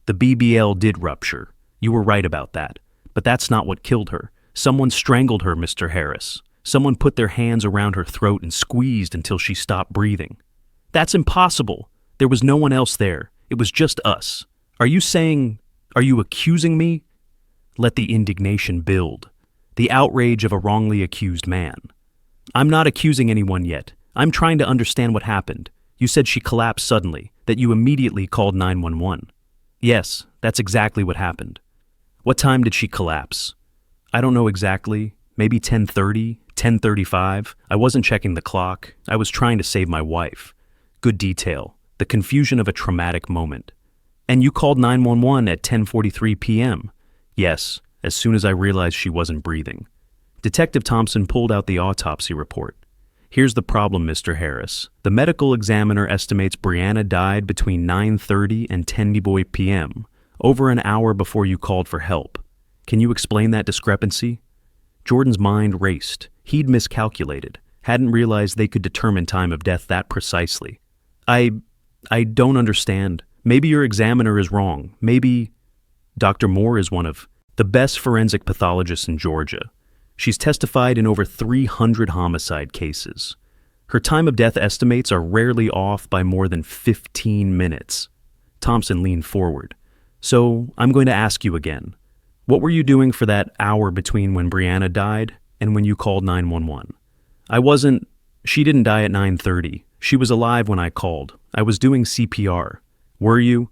The BBL did rupture. You were right about that. But that's not what killed her. Someone strangled her, Mr. Harris. Someone put their hands around her throat and squeezed until she stopped breathing. That's impossible. There was no one else there. It was just us. Are you accusing me? Let the indignation build. The outrage of a wrongly accused man. I'm not accusing anyone yet. I'm trying to understand what happened. You said she collapsed suddenly, that you immediately called 911. Yes, that's exactly what happened. What time did she collapse? I don't know exactly. Maybe 10:30, 10:35. I wasn't checking the clock. I was trying to save my wife. Good detail. The confusion of a traumatic moment. And you called 911 at 10:43 p.m. Yes, as soon as I realized she wasn't breathing. Detective Thompson pulled out the autopsy report. Here's the problem, Mr. Harris. The medical examiner estimates Brianna died between 9:30 and 10 p.m., over an hour before you called for help. Can you explain that discrepancy? Jordan's mind raced. He'd miscalculated, hadn't realized they could determine time of death that precisely. I don't understand. Maybe your examiner is wrong. Maybe Dr. Moore is one of the best forensic pathologists in Georgia. She's testified in over 300 homicide cases. Her time of death estimates are rarely off by more than 15 minutes. Thompson leaned forward. So I'm going to ask you again. What were you doing for that hour between when Brianna died and when you called 911? I wasn't She didn't die at 9:30. She was alive when I called. I was doing CPR. Were you?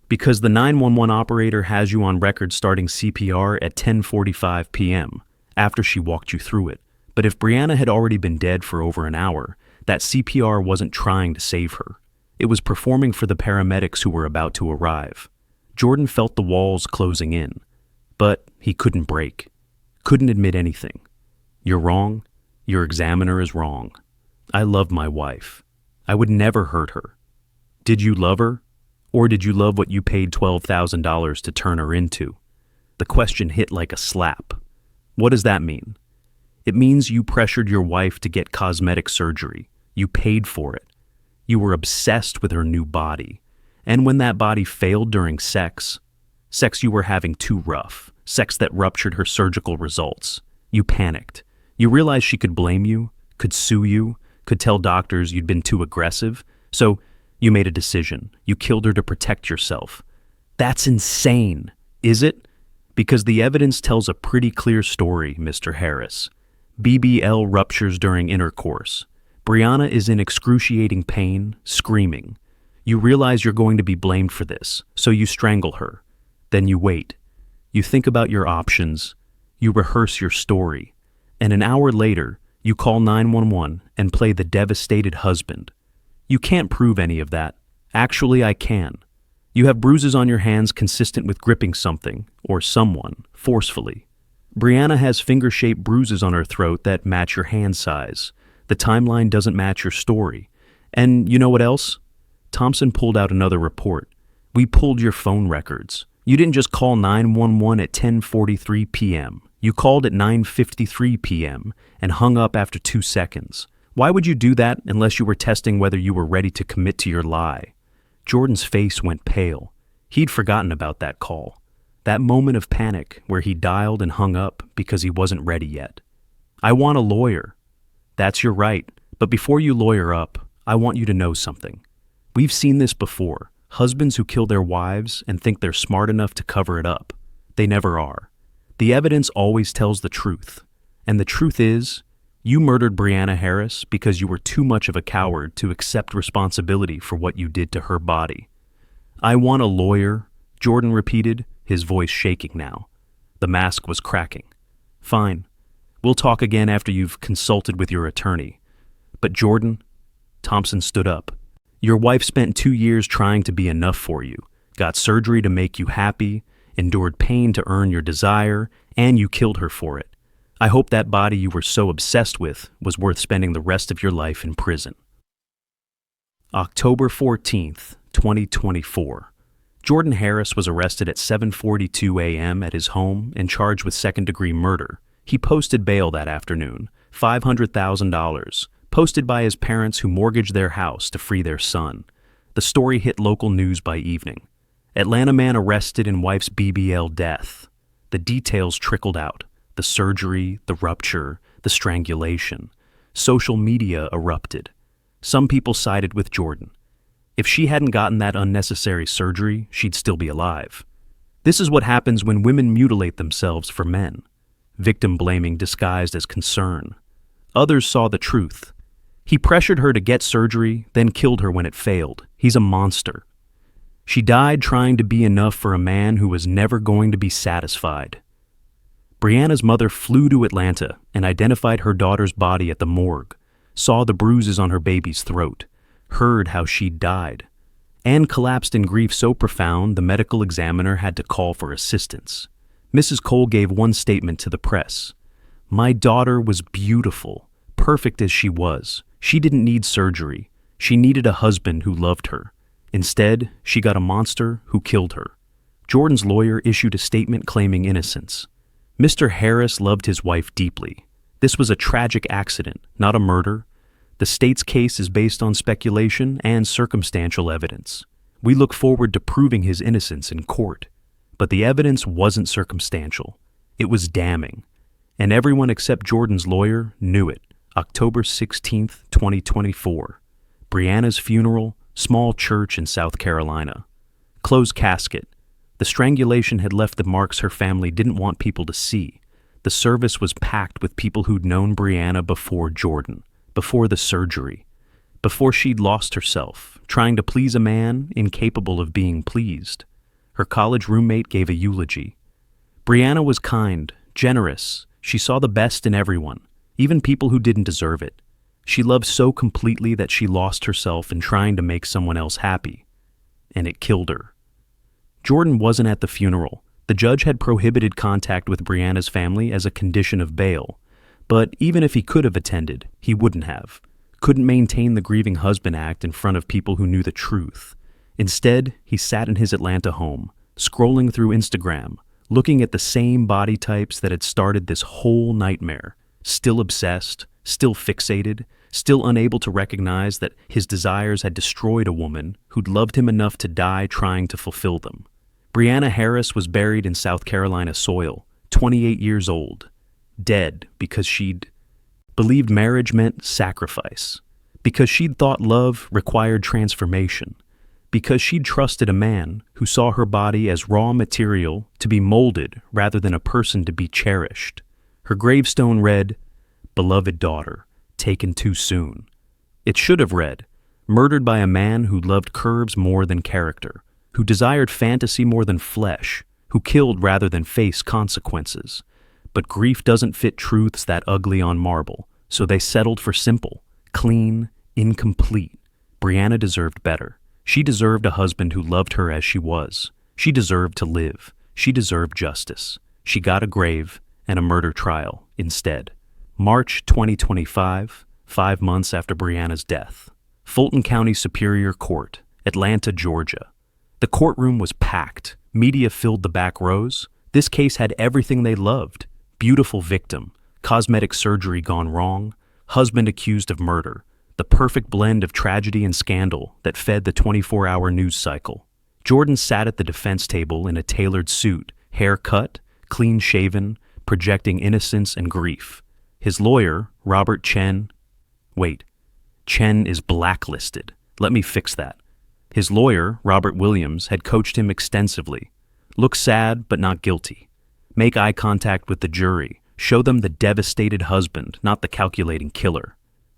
Because the 911 operator has you on record starting CPR at 10:45 p.m. after she walked you through it. But if Brianna had already been dead for over an hour, that CPR wasn't trying to save her. It was performing for the paramedics who were about to arrive. Jordan felt the walls closing in, but he couldn't break. Couldn't admit anything. You're wrong. Your examiner is wrong. I love my wife. I would never hurt her. Did you love her? Or did you love what you paid $12,000 to turn her into? The question hit like a slap. What does that mean? It means you pressured your wife to get cosmetic surgery. You paid for it. You were obsessed with her new body. And when that body failed during sex you were having too rough, sex that ruptured her surgical results, you panicked. You realized she could blame you, could sue you, could tell doctors you'd been too aggressive, so you made a decision. You killed her to protect yourself. That's insane, is it? Because the evidence tells a pretty clear story, Mr. Harris. BBL ruptures during intercourse. Brianna is in excruciating pain, screaming. You realize you're going to be blamed for this, so you strangle her. Then you wait. You think about your options. You rehearse your story. And an hour later, you call 911 and play the devastated husband. You can't prove any of that. Actually, I can. You have bruises on your hands consistent with gripping something, or someone, forcefully. Brianna has finger-shaped bruises on her throat that match your hand size. The timeline doesn't match your story. And you know what else? Thompson pulled out another report. We pulled your phone records. You didn't just call 911 at 10:43 p.m. You called at 9:53 p.m. and hung up after 2 seconds. Why would you do that unless you were testing whether you were ready to commit to your lie? Jordan's face went pale. He'd forgotten about that call. That moment of panic where he dialed and hung up because he wasn't ready yet. I want a lawyer. That's your right. But before you lawyer up, I want you to know something. We've seen this before. Husbands who kill their wives and think they're smart enough to cover it up. They never are. The evidence always tells the truth. And the truth is, you murdered Brianna Harris because you were too much of a coward to accept responsibility for what you did to her body. I want a lawyer, Jordan repeated, his voice shaking now. The mask was cracking. Fine. We'll talk again after you've consulted with your attorney. But Jordan, Thompson stood up. Your wife spent 2 years trying to be enough for you, got surgery to make you happy, endured pain to earn your desire, and you killed her for it. I hope that body you were so obsessed with was worth spending the rest of your life in prison. October 14th, 2024. Jordan Harris was arrested at 7:42 a.m. at his home and charged with second-degree murder. He posted bail that afternoon, $500,000, posted by his parents who mortgaged their house to free their son. The story hit local news by evening. Atlanta man arrested in wife's BBL death. The details trickled out. The surgery, the rupture, the strangulation. Social media erupted. Some people sided with Jordan. If she hadn't gotten that unnecessary surgery, she'd still be alive. This is what happens when women mutilate themselves for men. Victim blaming disguised as concern. Others saw the truth. He pressured her to get surgery, then killed her when it failed. He's a monster. She died trying to be enough for a man who was never going to be satisfied. Brianna's mother flew to Atlanta and identified her daughter's body at the morgue, saw the bruises on her baby's throat, heard how she'd died, and collapsed in grief so profound the medical examiner had to call for assistance. Mrs. Cole gave one statement to the press. My daughter was beautiful, perfect as she was. She didn't need surgery. She needed a husband who loved her. Instead, she got a monster who killed her. Jordan's lawyer issued a statement claiming innocence. Mr. Harris loved his wife deeply. This was a tragic accident, not a murder. The state's case is based on speculation and circumstantial evidence. We look forward to proving his innocence in court. But the evidence wasn't circumstantial. It was damning. And everyone except Jordan's lawyer knew it. October 16th, 2024. Brianna's funeral, small church in South Carolina. Closed casket. The strangulation had left the marks her family didn't want people to see. The service was packed with people who'd known Brianna before Jordan. before the surgery, before she'd lost herself, trying to please a man incapable of being pleased. Her college roommate gave a eulogy. Brianna was kind, generous. She saw the best in everyone, even people who didn't deserve it. She loved so completely that she lost herself in trying to make someone else happy. And it killed her. Jordan wasn't at the funeral. The judge had prohibited contact with Brianna's family as a condition of bail. But even if he could have attended, he wouldn't have. Couldn't maintain the grieving husband act in front of people who knew the truth. Instead, he sat in his Atlanta home, scrolling through Instagram, looking at the same body types that had started this whole nightmare, still obsessed, still fixated, still unable to recognize that his desires had destroyed a woman who'd loved him enough to die trying to fulfill them. Brianna Harris was buried in South Carolina soil, 28 years old, dead because she'd believed marriage meant sacrifice, because she'd thought love required transformation, because she'd trusted a man who saw her body as raw material to be molded rather than a person to be cherished. Her gravestone read, "Beloved daughter, taken too soon." It should have read, "Murdered by a man who loved curves more than character, who desired fantasy more than flesh, who killed rather than face consequences." But grief doesn't fit truths that ugly on marble, so they settled for simple, clean, incomplete. Brianna deserved better. She deserved a husband who loved her as she was. She deserved to live. She deserved justice. She got a grave and a murder trial instead. March 2025, 5 months after Brianna's death. Fulton County Superior Court, Atlanta, Georgia. The courtroom was packed. Media filled the back rows. This case had everything they loved. Beautiful victim, cosmetic surgery gone wrong, husband accused of murder, the perfect blend of tragedy and scandal that fed the 24-hour news cycle. Jordan sat at the defense table in a tailored suit, hair cut, clean-shaven, projecting innocence and grief. His lawyer, Robert Chen is blacklisted. Let me fix that. His lawyer, Robert Williams, had coached him extensively. Look sad, but not guilty. Make eye contact with the jury. Show them the devastated husband, not the calculating killer.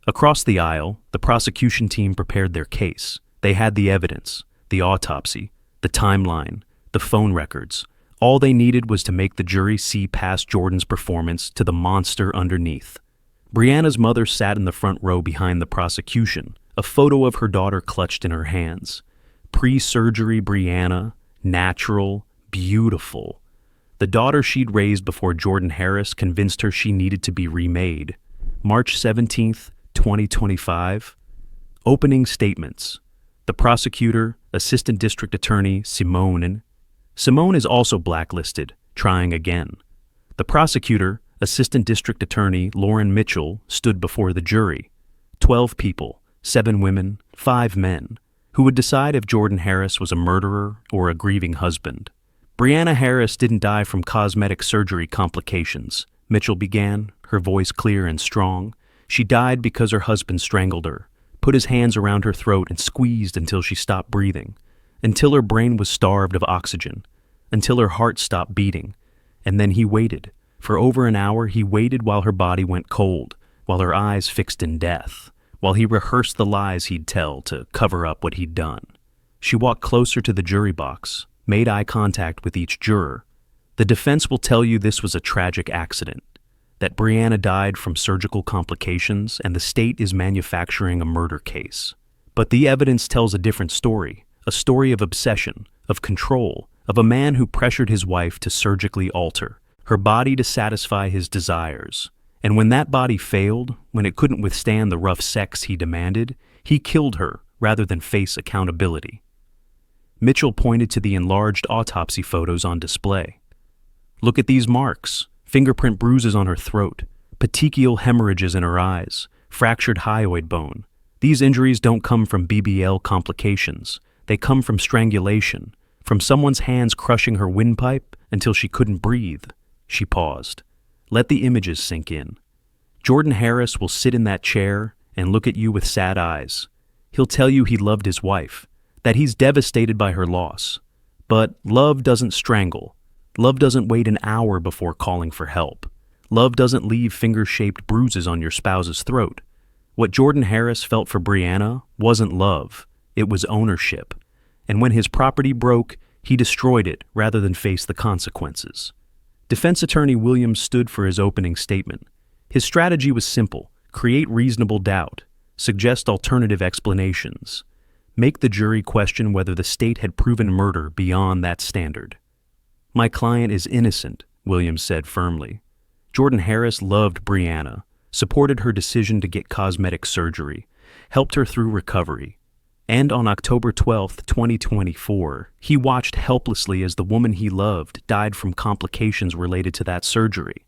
Across the aisle, the prosecution team prepared their case. They had the evidence, the autopsy, the timeline, the phone records. All they needed was to make the jury see past Jordan's performance to the monster underneath. Brianna's mother sat in the front row behind the prosecution, a photo of her daughter clutched in her hands. Pre-surgery Brianna, natural, beautiful. The daughter she'd raised before Jordan Harris convinced her she needed to be remade. March 17th, 2025. Opening statements. The prosecutor, Assistant District Attorney Simone is also blacklisted, trying again. The prosecutor, Assistant District Attorney Lauren Mitchell, stood before the jury. 12 people, 7 women, 5 men, who would decide if Jordan Harris was a murderer or a grieving husband. Brianna Harris didn't die from cosmetic surgery complications, Mitchell began, her voice clear and strong. She died because her husband strangled her, put his hands around her throat and squeezed until she stopped breathing, until her brain was starved of oxygen, until her heart stopped beating. And then he waited. For over an hour he waited while her body went cold, while her eyes fixed in death, while he rehearsed the lies he'd tell to cover up what he'd done. She walked closer to the jury box, made eye contact with each juror. The defense will tell you this was a tragic accident, that Brianna died from surgical complications and the state is manufacturing a murder case. But the evidence tells a different story, a story of obsession, of control, of a man who pressured his wife to surgically alter her body to satisfy his desires. And when that body failed, when it couldn't withstand the rough sex he demanded, he killed her rather than face accountability. Mitchell pointed to the enlarged autopsy photos on display. Look at these marks, fingerprint bruises on her throat, petechial hemorrhages in her eyes, fractured hyoid bone. These injuries don't come from BBL complications. They come from strangulation, from someone's hands crushing her windpipe until she couldn't breathe. She paused. Let the images sink in. Jordan Harris will sit in that chair and look at you with sad eyes. He'll tell you he loved his wife, that he's devastated by her loss. But love doesn't strangle. Love doesn't wait an hour before calling for help. Love doesn't leave finger-shaped bruises on your spouse's throat. What Jordan Harris felt for Brianna wasn't love, it was ownership. And when his property broke, he destroyed it rather than face the consequences. Defense attorney Williams stood for his opening statement. His strategy was simple: create reasonable doubt, suggest alternative explanations, make the jury question whether the state had proven murder beyond that standard. "My client is innocent," Williams said firmly. Jordan Harris loved Brianna, supported her decision to get cosmetic surgery, helped her through recovery. And on October 12, 2024, he watched helplessly as the woman he loved died from complications related to that surgery.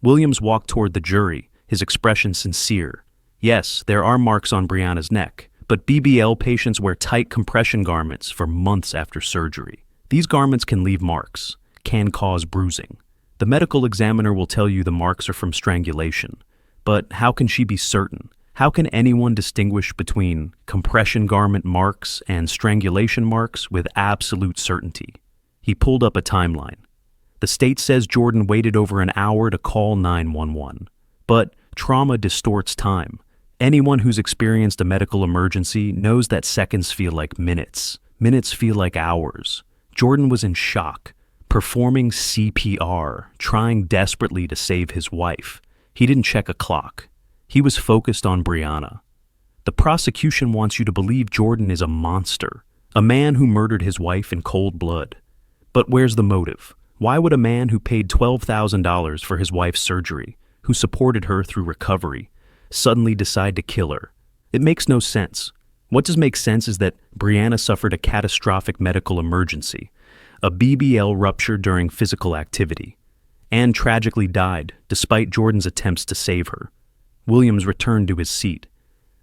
Williams walked toward the jury, his expression sincere. Yes, there are marks on Brianna's neck, but BBL patients wear tight compression garments for months after surgery. These garments can leave marks, can cause bruising. The medical examiner will tell you the marks are from strangulation. But how can she be certain? How can anyone distinguish between compression garment marks and strangulation marks with absolute certainty? He pulled up a timeline. The state says Jordan waited over an hour to call 911. But trauma distorts time. Anyone who's experienced a medical emergency knows that seconds feel like minutes. Minutes feel like hours. Jordan was in shock, performing CPR, trying desperately to save his wife. He didn't check a clock. He was focused on Brianna. The prosecution wants you to believe Jordan is a monster, a man who murdered his wife in cold blood. But where's the motive? Why would a man who paid $12,000 for his wife's surgery, who supported her through recovery, suddenly decide to kill her? It makes no sense. What does make sense is that Brianna suffered a catastrophic medical emergency, a BBL rupture during physical activity, and tragically died despite Jordan's attempts to save her. Williams returned to his seat.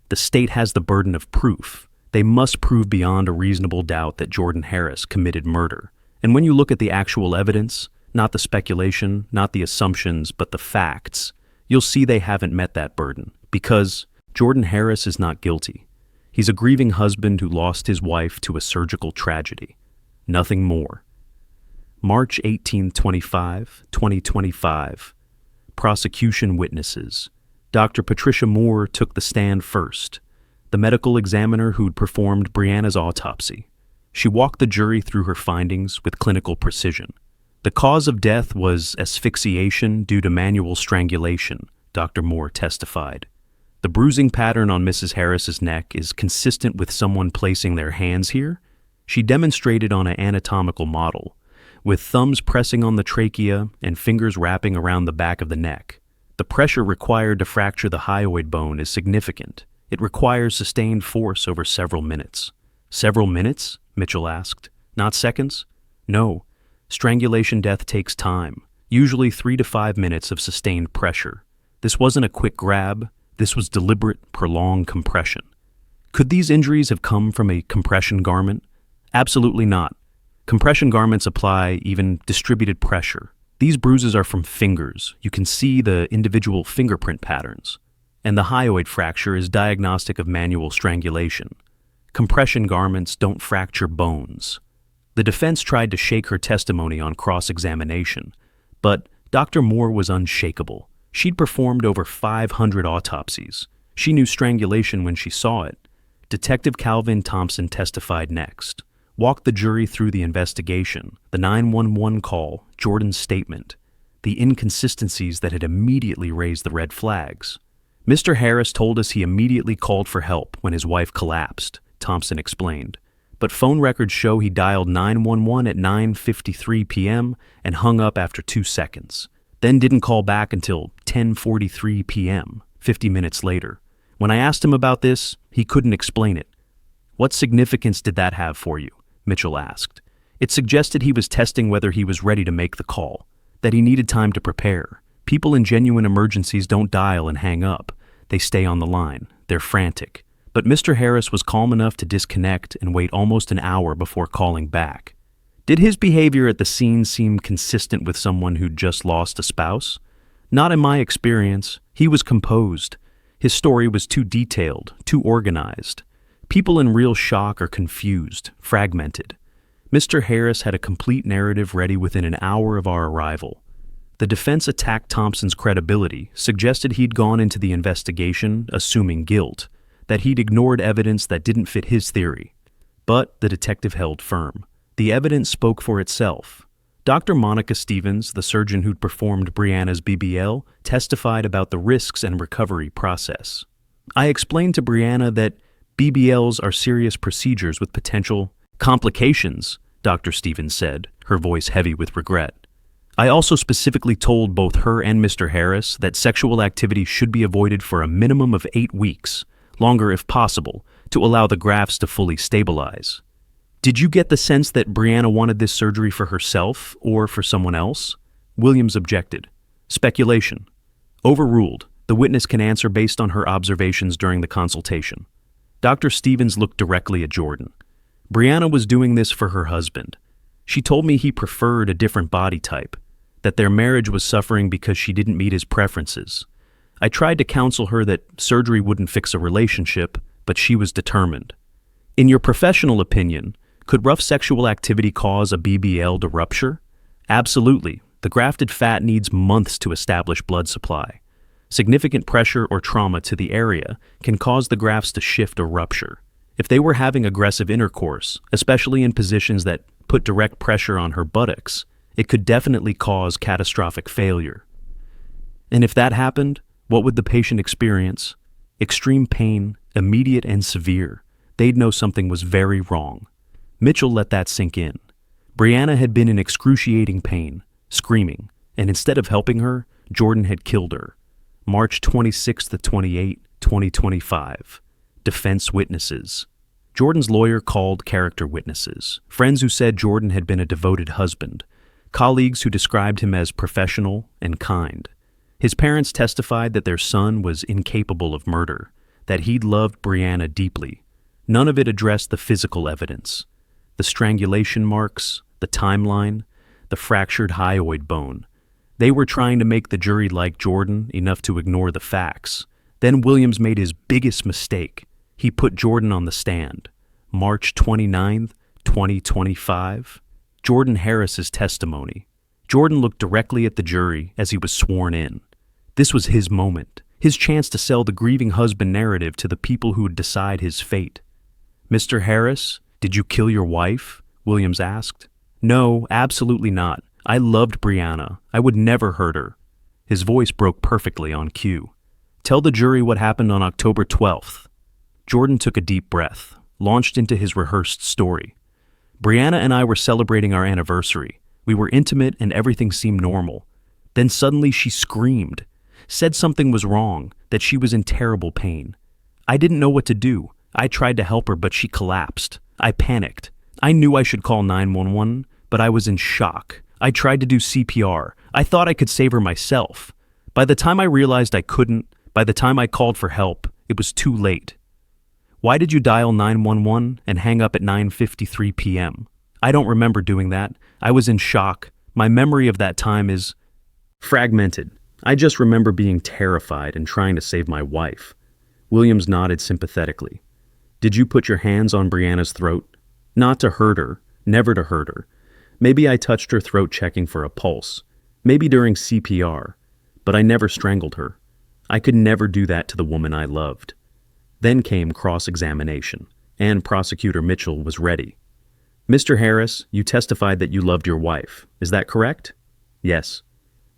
The state has the burden of proof. They must prove beyond a reasonable doubt that Jordan Harris committed murder. And when you look at the actual evidence, not the speculation, not the assumptions, but the facts, you'll see they haven't met that burden, because Jordan Harris is not guilty. He's a grieving husband who lost his wife to a surgical tragedy. Nothing more. March 18, 2025. Prosecution witnesses. Dr. Patricia Moore took the stand first, the medical examiner who'd performed Brianna's autopsy. She walked the jury through her findings with clinical precision. The cause of death was asphyxiation due to manual strangulation, Dr. Moore testified. The bruising pattern on Mrs. Harris's neck is consistent with someone placing their hands here. She demonstrated on an anatomical model, with thumbs pressing on the trachea and fingers wrapping around the back of the neck. The pressure required to fracture the hyoid bone is significant. It requires sustained force over several minutes. Several minutes? Mitchell asked. Not seconds? No. Strangulation death takes time, usually 3 to 5 minutes of sustained pressure. This wasn't a quick grab. This was deliberate, prolonged compression. Could these injuries have come from a compression garment? Absolutely not. Compression garments apply even distributed pressure. These bruises are from fingers. You can see the individual fingerprint patterns. And the hyoid fracture is diagnostic of manual strangulation. Compression garments don't fracture bones. The defense tried to shake her testimony on cross-examination, but Dr. Moore was unshakable. She'd performed over 500 autopsies. She knew strangulation when she saw it. Detective Calvin Thompson testified next. Walked the jury through the investigation, the 911 call, Jordan's statement, the inconsistencies that had immediately raised the red flags. Mr. Harris told us he immediately called for help when his wife collapsed, Thompson explained. But phone records show he dialed 911 at 9:53 p.m. and hung up after 2 seconds, then didn't call back until 10:43 p.m., 50 minutes later. When I asked him about this, he couldn't explain it. What significance did that have for you? Mitchell asked. It suggested he was testing whether he was ready to make the call, that he needed time to prepare. People in genuine emergencies don't dial and hang up. They stay on the line. They're frantic. But Mr. Harris was calm enough to disconnect and wait almost an hour before calling back. Did his behavior at the scene seem consistent with someone who'd just lost a spouse? Not in my experience. He was composed. His story was too detailed, too organized. People in real shock are confused, fragmented. Mr. Harris had a complete narrative ready within an hour of our arrival. The defense attacked Thompson's credibility, suggested he'd gone into the investigation assuming guilt, that he'd ignored evidence that didn't fit his theory. But the detective held firm. The evidence spoke for itself. Dr. Monica Stevens, the surgeon who'd performed Brianna's BBL, testified about the risks and recovery process. I explained to Brianna that BBLs are serious procedures with potential complications, Dr. Stevens said, her voice heavy with regret. I also specifically told both her and Mr. Harris that sexual activity should be avoided for a minimum of 8 weeks, longer if possible, to allow the grafts to fully stabilize. Did you get the sense that Brianna wanted this surgery for herself or for someone else? Williams objected. Speculation. Overruled. The witness can answer based on her observations during the consultation. Dr. Stevens looked directly at Jordan. Brianna was doing this for her husband. She told me he preferred a different body type, that their marriage was suffering because she didn't meet his preferences. I tried to counsel her that surgery wouldn't fix a relationship, but she was determined. In your professional opinion, could rough sexual activity cause a BBL to rupture? Absolutely. The grafted fat needs months to establish blood supply. Significant pressure or trauma to the area can cause the grafts to shift or rupture. If they were having aggressive intercourse, especially in positions that put direct pressure on her buttocks, it could definitely cause catastrophic failure. And if that happened, what would the patient experience? Extreme pain, immediate and severe. They'd know something was very wrong. Mitchell let that sink in. Brianna had been in excruciating pain, screaming, and instead of helping her, Jordan had killed her. March 26 to 28, 2025. Defense witnesses. Jordan's lawyer called character witnesses, friends who said Jordan had been a devoted husband, colleagues who described him as professional and kind. His parents testified that their son was incapable of murder, that he'd loved Brianna deeply. None of it addressed the physical evidence. The strangulation marks, the timeline, the fractured hyoid bone. They were trying to make the jury like Jordan enough to ignore the facts. Then Williams made his biggest mistake. He put Jordan on the stand. March 29, 2025. Jordan Harris's testimony. Jordan looked directly at the jury as he was sworn in. This was his moment, his chance to sell the grieving husband narrative to the people who would decide his fate. Mr. Harris, did you kill your wife? Williams asked. No, absolutely not. I loved Brianna. I would never hurt her. His voice broke perfectly on cue. Tell the jury what happened on October 12th. Jordan took a deep breath, launched into his rehearsed story. Brianna and I were celebrating our anniversary. We were intimate and everything seemed normal. Then suddenly she screamed, said something was wrong, that she was in terrible pain. I didn't know what to do. I tried to help her, but she collapsed. I panicked. I knew I should call 911, but I was in shock. I tried to do CPR. I thought I could save her myself. By the time I realized I couldn't, by the time I called for help, it was too late. Why did you dial 911 and hang up at 9:53 p.m.? I don't remember doing that. I was in shock. My memory of that time is fragmented. I just remember being terrified and trying to save my wife. Williams nodded sympathetically. Did you put your hands on Brianna's throat? Not to hurt her, never to hurt her. Maybe I touched her throat checking for a pulse. Maybe during CPR. But I never strangled her. I could never do that to the woman I loved. Then came cross-examination, and Prosecutor Mitchell was ready. Mr. Harris, you testified that you loved your wife. Is that correct? Yes.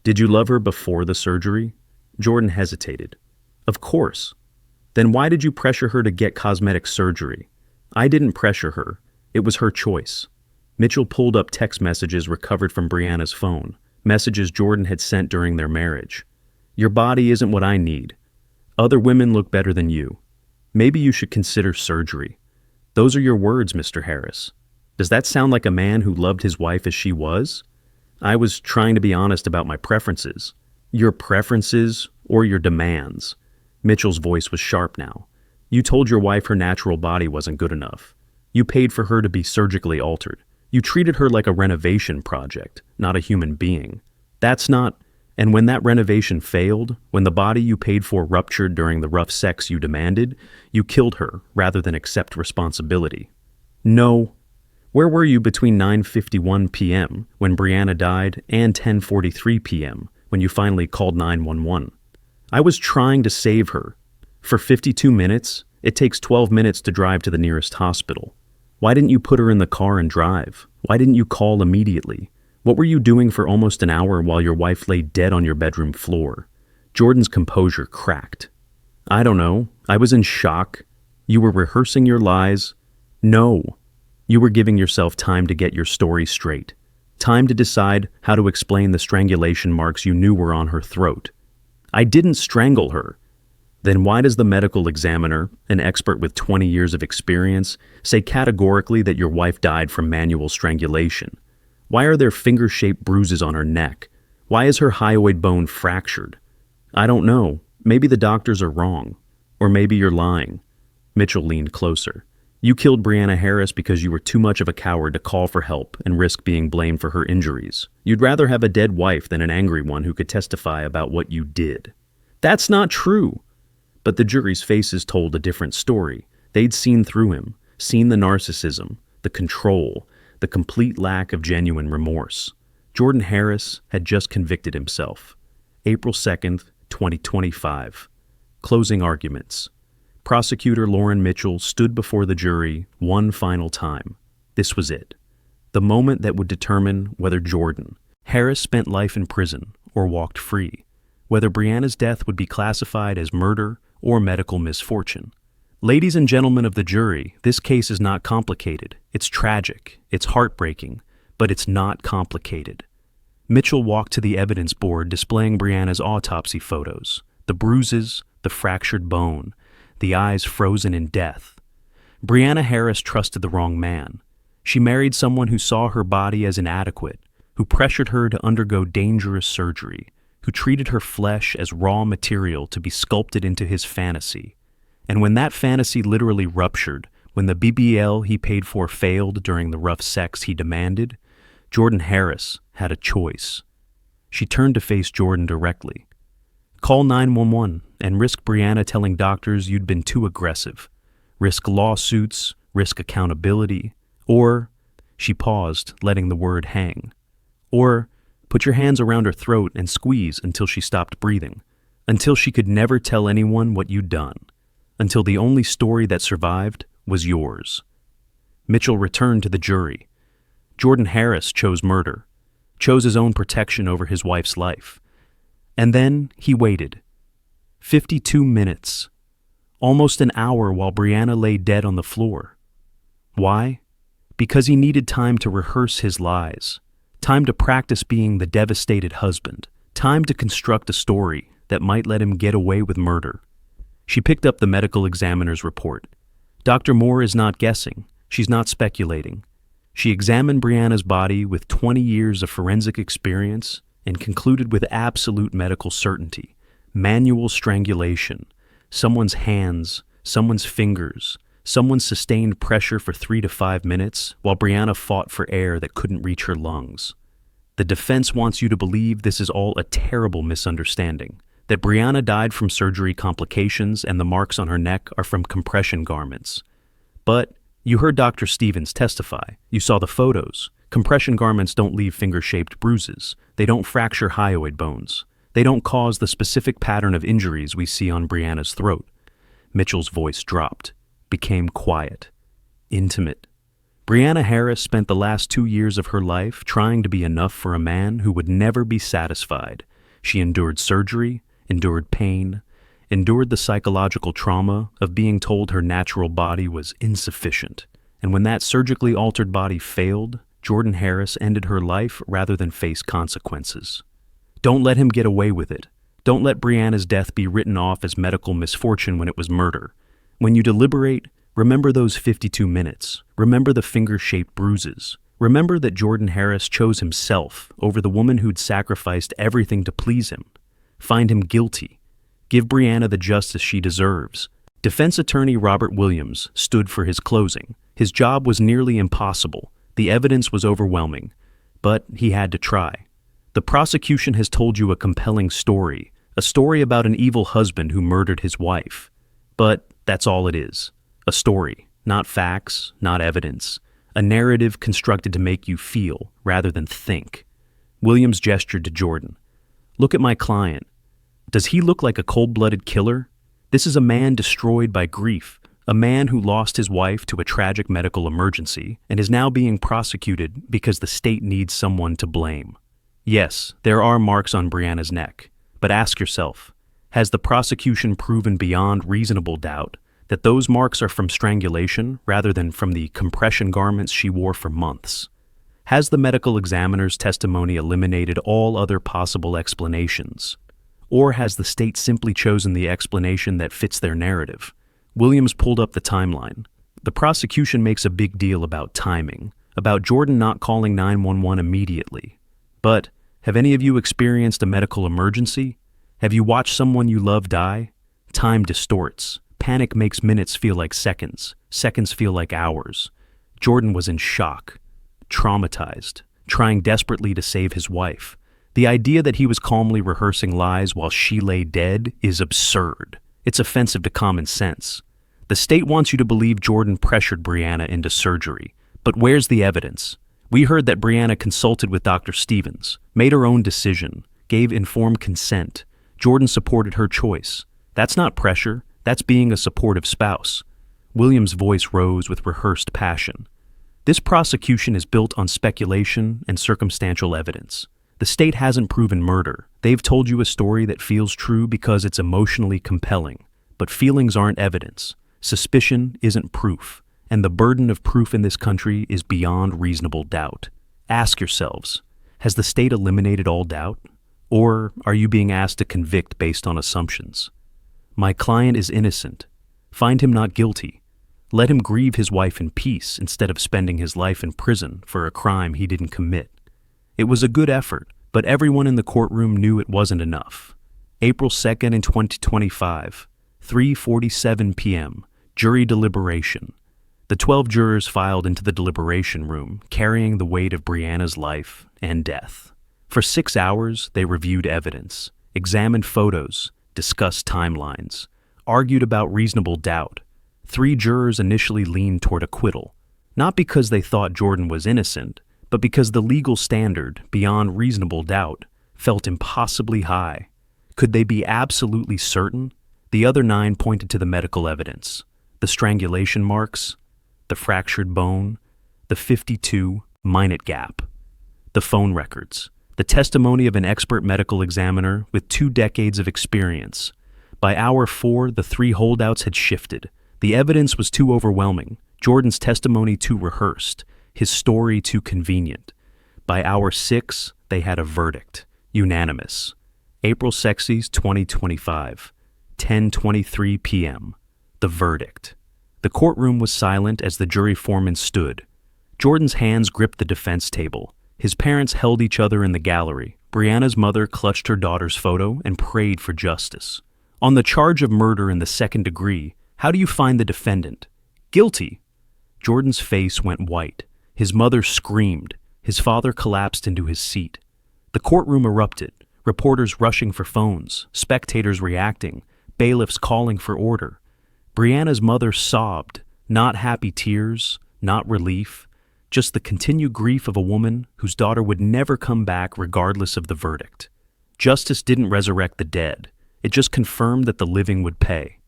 Did you love her before the surgery? Jordan hesitated. Of course. Then why did you pressure her to get cosmetic surgery? I didn't pressure her. It was her choice. Mitchell pulled up text messages recovered from Brianna's phone, messages Jordan had sent during their marriage. Your body isn't what I need. Other women look better than you. Maybe you should consider surgery. Those are your words, Mr. Harris. Does that sound like a man who loved his wife as she was? I was trying to be honest about my preferences. Your preferences or your demands? Mitchell's voice was sharp now. You told your wife her natural body wasn't good enough. You paid for her to be surgically altered. You treated her like a renovation project, not a human being. That's not... And when that renovation failed, when the body you paid for ruptured during the rough sex you demanded, you killed her rather than accept responsibility. No. Where were you between 9:51 p.m., when Brianna died, and 10:43 p.m., when you finally called 911. I was trying to save her. For 52 minutes, it takes 12 minutes to drive to the nearest hospital. Why didn't you put her in the car and drive? Why didn't you call immediately? What were you doing for almost an hour while your wife lay dead on your bedroom floor? Jordan's composure cracked. I don't know. I was in shock. You were rehearsing your lies. No. You were giving yourself time to get your story straight. Time to decide how to explain the strangulation marks you knew were on her throat. I didn't strangle her. Then why does the medical examiner, an expert with 20 years of experience, say categorically that your wife died from manual strangulation? Why are there finger-shaped bruises on her neck? Why is her hyoid bone fractured? I don't know. Maybe the doctors are wrong. Or maybe you're lying. Mitchell leaned closer. You killed Brianna Harris because you were too much of a coward to call for help and risk being blamed for her injuries. You'd rather have a dead wife than an angry one who could testify about what you did. That's not true. But the jury's faces told a different story. They'd seen through him, seen the narcissism, the control, the complete lack of genuine remorse. Jordan Harris had just convicted himself. April 2nd, 2025. Closing arguments. Prosecutor Lauren Mitchell stood before the jury one final time. This was it. The moment that would determine whether Jordan Harris spent life in prison or walked free, whether Brianna's death would be classified as murder or medical misfortune. Ladies and gentlemen of the jury, this case is not complicated. It's tragic, it's heartbreaking, but it's not complicated. Mitchell walked to the evidence board displaying Brianna's autopsy photos, the bruises, the fractured bone, the eyes frozen in death. Brianna Harris trusted the wrong man. She married someone who saw her body as inadequate, who pressured her to undergo dangerous surgery, who treated her flesh as raw material to be sculpted into his fantasy. And when that fantasy literally ruptured, when the BBL he paid for failed during the rough sex he demanded, Jordan Harris had a choice. She turned to face Jordan directly. Call 911 and risk Brianna telling doctors you'd been too aggressive. Risk lawsuits, risk accountability, or, she paused, letting the word hang, or put your hands around her throat and squeeze until she stopped breathing, until she could never tell anyone what you'd done, until the only story that survived was yours. Mitchell returned to the jury. Jordan Harris chose murder, chose his own protection over his wife's life. And then he waited. 52 minutes. Almost an hour while Brianna lay dead on the floor. Why? Because he needed time to rehearse his lies, time to practice being the devastated husband, time to construct a story that might let him get away with murder. She picked up the medical examiner's report. Dr. Moore is not guessing. She's not speculating. She examined Brianna's body with 20 years of forensic experience and concluded with absolute medical certainty. Manual strangulation. Someone's hands, someone's fingers, someone sustained pressure for 3 to 5 minutes while Brianna fought for air that couldn't reach her lungs. The defense wants you to believe this is all a terrible misunderstanding, that Brianna died from surgery complications and the marks on her neck are from compression garments. But you heard Dr. Stevens testify. You saw the photos. Compression garments don't leave finger-shaped bruises. They don't fracture hyoid bones. They don't cause the specific pattern of injuries we see on Brianna's throat. Mitchell's voice dropped, became quiet, intimate. Brianna Harris spent the last 2 years of her life trying to be enough for a man who would never be satisfied. She endured surgery, endured pain, endured the psychological trauma of being told her natural body was insufficient. And when that surgically altered body failed, Jordan Harris ended her life rather than face consequences. Don't let him get away with it. Don't let Brianna's death be written off as medical misfortune when it was murder. When you deliberate, remember those 52 minutes. Remember the finger-shaped bruises. Remember that Jordan Harris chose himself over the woman who'd sacrificed everything to please him. Find him guilty. Give Brianna the justice she deserves. Defense attorney Robert Williams stood for his closing. His job was nearly impossible. The evidence was overwhelming, but he had to try. The prosecution has told you a compelling story, a story about an evil husband who murdered his wife. But that's all it is. A story, not facts, not evidence. A narrative constructed to make you feel rather than think. Williams gestured to Jordan. Look at my client. Does he look like a cold-blooded killer? This is a man destroyed by grief, a man who lost his wife to a tragic medical emergency and is now being prosecuted because the state needs someone to blame. Yes, there are marks on Brianna's neck, but ask yourself, has the prosecution proven beyond reasonable doubt that those marks are from strangulation rather than from the compression garments she wore for months? Has the medical examiner's testimony eliminated all other possible explanations? Or has the state simply chosen the explanation that fits their narrative? Williams pulled up the timeline. The prosecution makes a big deal about timing, about Jordan not calling 911 immediately. But have any of you experienced a medical emergency? Have you watched someone you love die? Time distorts. Panic makes minutes feel like seconds. Seconds feel like hours. Jordan was in shock, traumatized, trying desperately to save his wife. The idea that he was calmly rehearsing lies while she lay dead is absurd. It's offensive to common sense. The state wants you to believe Jordan pressured Brianna into surgery. But where's the evidence? We heard that Brianna consulted with Dr. Stevens, made her own decision, gave informed consent. Jordan supported her choice. That's not pressure. That's being a supportive spouse. Williams' voice rose with rehearsed passion. This prosecution is built on speculation and circumstantial evidence. The state hasn't proven murder. They've told you a story that feels true because it's emotionally compelling. But feelings aren't evidence. Suspicion isn't proof. And the burden of proof in this country is beyond reasonable doubt. Ask yourselves, has the state eliminated all doubt? Or are you being asked to convict based on assumptions? My client is innocent. Find him not guilty. Let him grieve his wife in peace instead of spending his life in prison for a crime he didn't commit. It was a good effort, but everyone in the courtroom knew it wasn't enough. April 2nd in 2025, 3:47 p.m., jury deliberation. The 12 jurors filed into the deliberation room, carrying the weight of Brianna's life and death. For 6 hours, they reviewed evidence, examined photos, discussed timelines, argued about reasonable doubt. 3 jurors initially leaned toward acquittal, not because they thought Jordan was innocent, but because the legal standard, beyond reasonable doubt, felt impossibly high. Could they be absolutely certain? The other 9 pointed to the medical evidence, the strangulation marks, the fractured bone, the 52-minute gap, the phone records, the testimony of an expert medical examiner with 2 decades of experience. By hour 4, the 3 holdouts had shifted. The evidence was too overwhelming, Jordan's testimony too rehearsed, his story too convenient. By hour 6, they had a verdict, unanimous. April 6, 2025, 10:23 p.m. The verdict. The courtroom was silent as the jury foreman stood. Jordan's hands gripped the defense table. His parents held each other in the gallery. Brianna's mother clutched her daughter's photo and prayed for justice. On the charge of murder in the 2nd degree, how do you find the defendant? Guilty. Jordan's face went white. His mother screamed. His father collapsed into his seat. The courtroom erupted, reporters rushing for phones, spectators reacting, bailiffs calling for order. Brianna's mother sobbed, not happy tears, not relief, just the continued grief of a woman whose daughter would never come back regardless of the verdict. Justice didn't resurrect the dead. It just confirmed that the living would pay.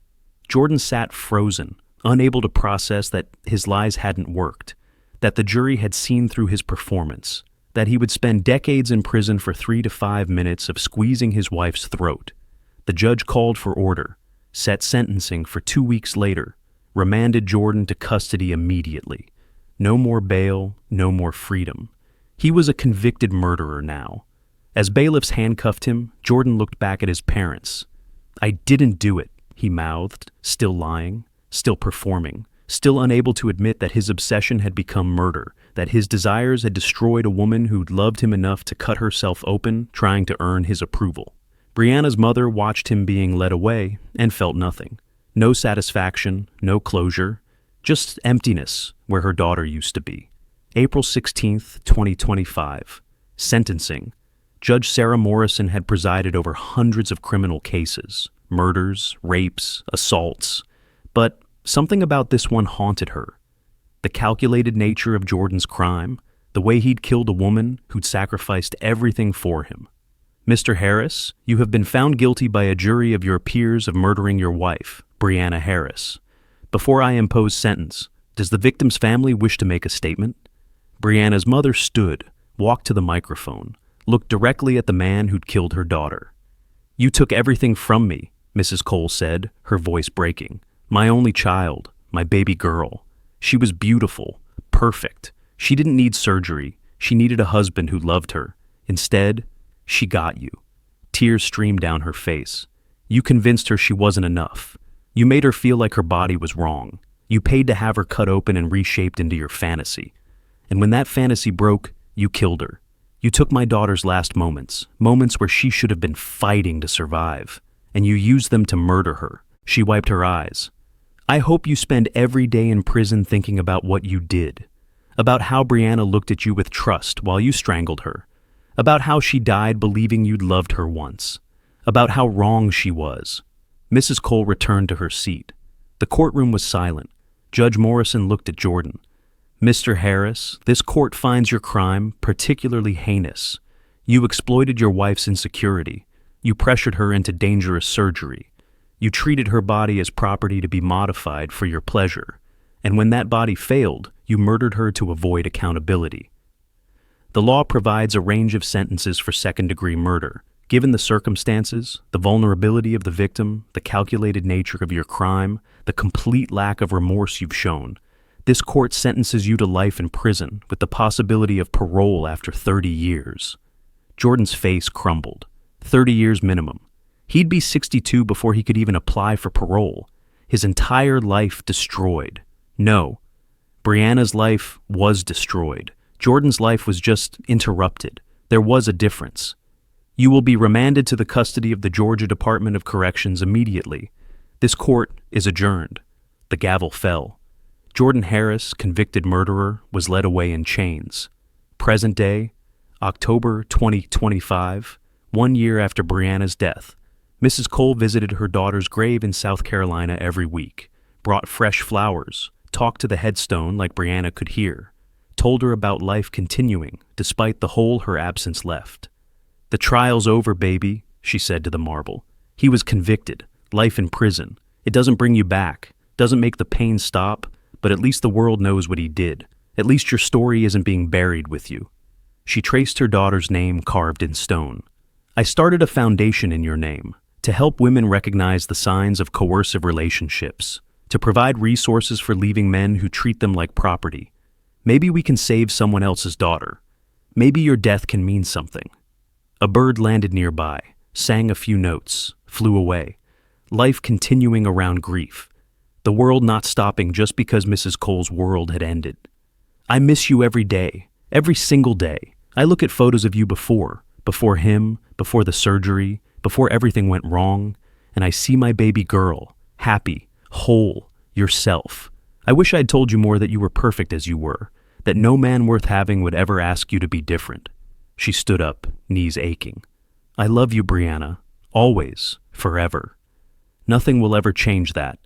Jordan sat frozen, unable to process that his lies hadn't worked, that the jury had seen through his performance, that he would spend decades in prison for 3 to 5 minutes of squeezing his wife's throat. The judge called for order, set sentencing for 2 weeks later, remanded Jordan to custody immediately. No more bail, no more freedom. He was a convicted murderer now. As bailiffs handcuffed him, Jordan looked back at his parents. "I didn't do it," he mouthed, still lying, still performing, still unable to admit that his obsession had become murder, that his desires had destroyed a woman who'd loved him enough to cut herself open, trying to earn his approval. Brianna's mother watched him being led away and felt nothing. No satisfaction, no closure, just emptiness where her daughter used to be. April 16th, 2025. Sentencing. Judge Sarah Morrison had presided over hundreds of criminal cases, murders, rapes, assaults. But something about this one haunted her. The calculated nature of Jordan's crime, the way he'd killed a woman who'd sacrificed everything for him. Mr. Harris, you have been found guilty by a jury of your peers of murdering your wife, Brianna Harris. Before I impose sentence, does the victim's family wish to make a statement? Brianna's mother stood, walked to the microphone, looked directly at the man who'd killed her daughter. You took everything from me, Mrs. Cole said, her voice breaking. My only child, my baby girl. She was beautiful, perfect. She didn't need surgery. She needed a husband who loved her. Instead, she got you. Tears streamed down her face. You convinced her she wasn't enough. You made her feel like her body was wrong. You paid to have her cut open and reshaped into your fantasy. And when that fantasy broke, you killed her. You took my daughter's last moments, moments where she should have been fighting to survive, and you used them to murder her. She wiped her eyes. I hope you spend every day in prison thinking about what you did, about how Brianna looked at you with trust while you strangled her, about how she died believing you'd loved her once, about how wrong she was. Mrs. Cole returned to her seat. The courtroom was silent. Judge Morrison looked at Jordan. Mr. Harris, this court finds your crime particularly heinous. You exploited your wife's insecurity. You pressured her into dangerous surgery. You treated her body as property to be modified for your pleasure. And when that body failed, you murdered her to avoid accountability. The law provides a range of sentences for second-degree murder. Given the circumstances, the vulnerability of the victim, the calculated nature of your crime, the complete lack of remorse you've shown, this court sentences you to life in prison with the possibility of parole after 30 years. Jordan's face crumbled. 30 years minimum. He'd be 62 before he could even apply for parole. His entire life destroyed. No, Brianna's life was destroyed. Jordan's life was just interrupted. There was a difference. You will be remanded to the custody of the Georgia Department of Corrections immediately. This court is adjourned. The gavel fell. Jordan Harris, convicted murderer, was led away in chains. Present day, October 2025, 1 year after Brianna's death. Mrs. Cole visited her daughter's grave in South Carolina every week, brought fresh flowers, talked to the headstone like Brianna could hear, told her about life continuing despite the hole her absence left. The trial's over, baby, she said to the marble. He was convicted, life in prison. It doesn't bring you back, doesn't make the pain stop, but at least the world knows what he did. At least your story isn't being buried with you. She traced her daughter's name carved in stone. I started a foundation in your name to help women recognize the signs of coercive relationships, to provide resources for leaving men who treat them like property. Maybe we can save someone else's daughter. Maybe your death can mean something. A bird landed nearby, sang a few notes, flew away. Life continuing around grief. The world not stopping just because Mrs. Cole's world had ended. I miss you every day, every single day. I look at photos of you before him, before the surgery, before everything went wrong, and I see my baby girl, happy, whole, yourself. I wish I'd told you more that you were perfect as you were, that no man worth having would ever ask you to be different. She stood up, knees aching. I love you, Brianna, always, forever. Nothing will ever change that.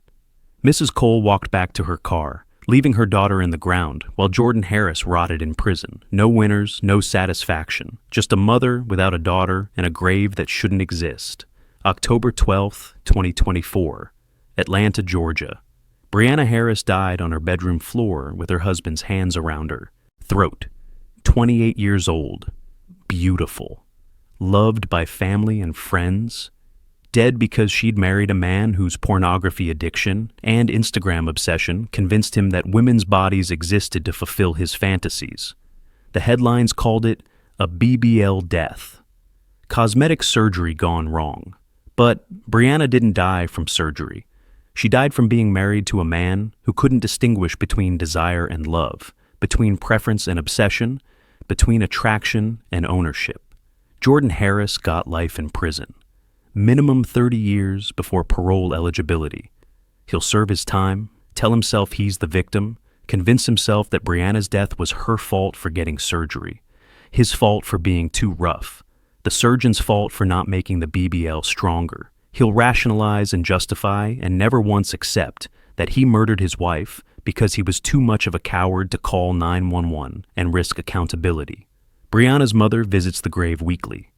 Mrs. Cole walked back to her car, leaving her daughter in the ground while Jordan Harris rotted in prison. No winners, no satisfaction. Just a mother without a daughter and a grave that shouldn't exist. October 12th, 2024. Atlanta, Georgia. Brianna Harris died on her bedroom floor with her husband's hands around her throat. 28 years old. Beautiful. Loved by family and friends. Dead because she'd married a man whose pornography addiction and Instagram obsession convinced him that women's bodies existed to fulfill his fantasies. The headlines called it a BBL death. Cosmetic surgery gone wrong. But Brianna didn't die from surgery. She died from being married to a man who couldn't distinguish between desire and love, between preference and obsession, between attraction and ownership. Jordan Harris got life in prison. Minimum 30 years before parole eligibility. He'll serve his time, tell himself he's the victim, convince himself that Brianna's death was her fault for getting surgery, his fault for being too rough, the surgeon's fault for not making the BBL stronger. He'll rationalize and justify and never once accept that he murdered his wife because he was too much of a coward to call 911 and risk accountability. Brianna's mother visits the grave weekly.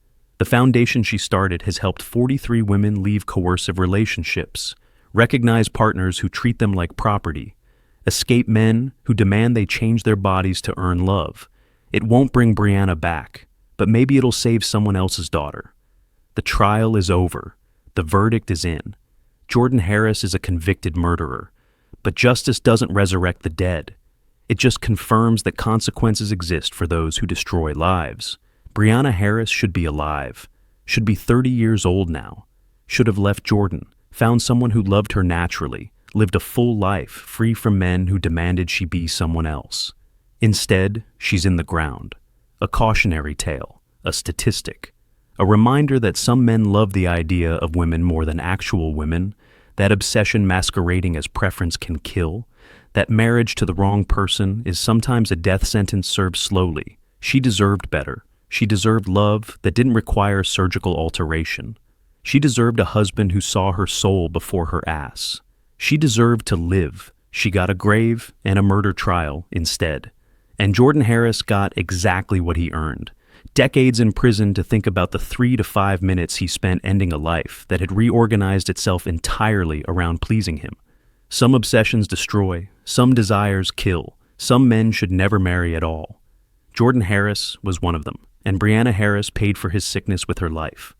The foundation she started has helped 43 women leave coercive relationships, recognize partners who treat them like property, escape men who demand they change their bodies to earn love. It won't bring Brianna back, but maybe it'll save someone else's daughter. The trial is over. The verdict is in. Jordan Harris is a convicted murderer, but justice doesn't resurrect the dead. It just confirms that consequences exist for those who destroy lives. Brianna Harris should be alive, should be 30 years old now, should have left Jordan, found someone who loved her naturally, lived a full life free from men who demanded she be someone else. Instead, she's in the ground, a cautionary tale, a statistic, a reminder that some men love the idea of women more than actual women, that obsession masquerading as preference can kill, that marriage to the wrong person is sometimes a death sentence served slowly. She deserved better. She deserved love that didn't require surgical alteration. She deserved a husband who saw her soul before her ass. She deserved to live. She got a grave and a murder trial instead. And Jordan Harris got exactly what he earned. Decades in prison to think about the 3 to 5 minutes he spent ending a life that had reorganized itself entirely around pleasing him. Some obsessions destroy, some desires kill, some men should never marry at all. Jordan Harris was one of them, and Brianna Harris paid for his sickness with her life.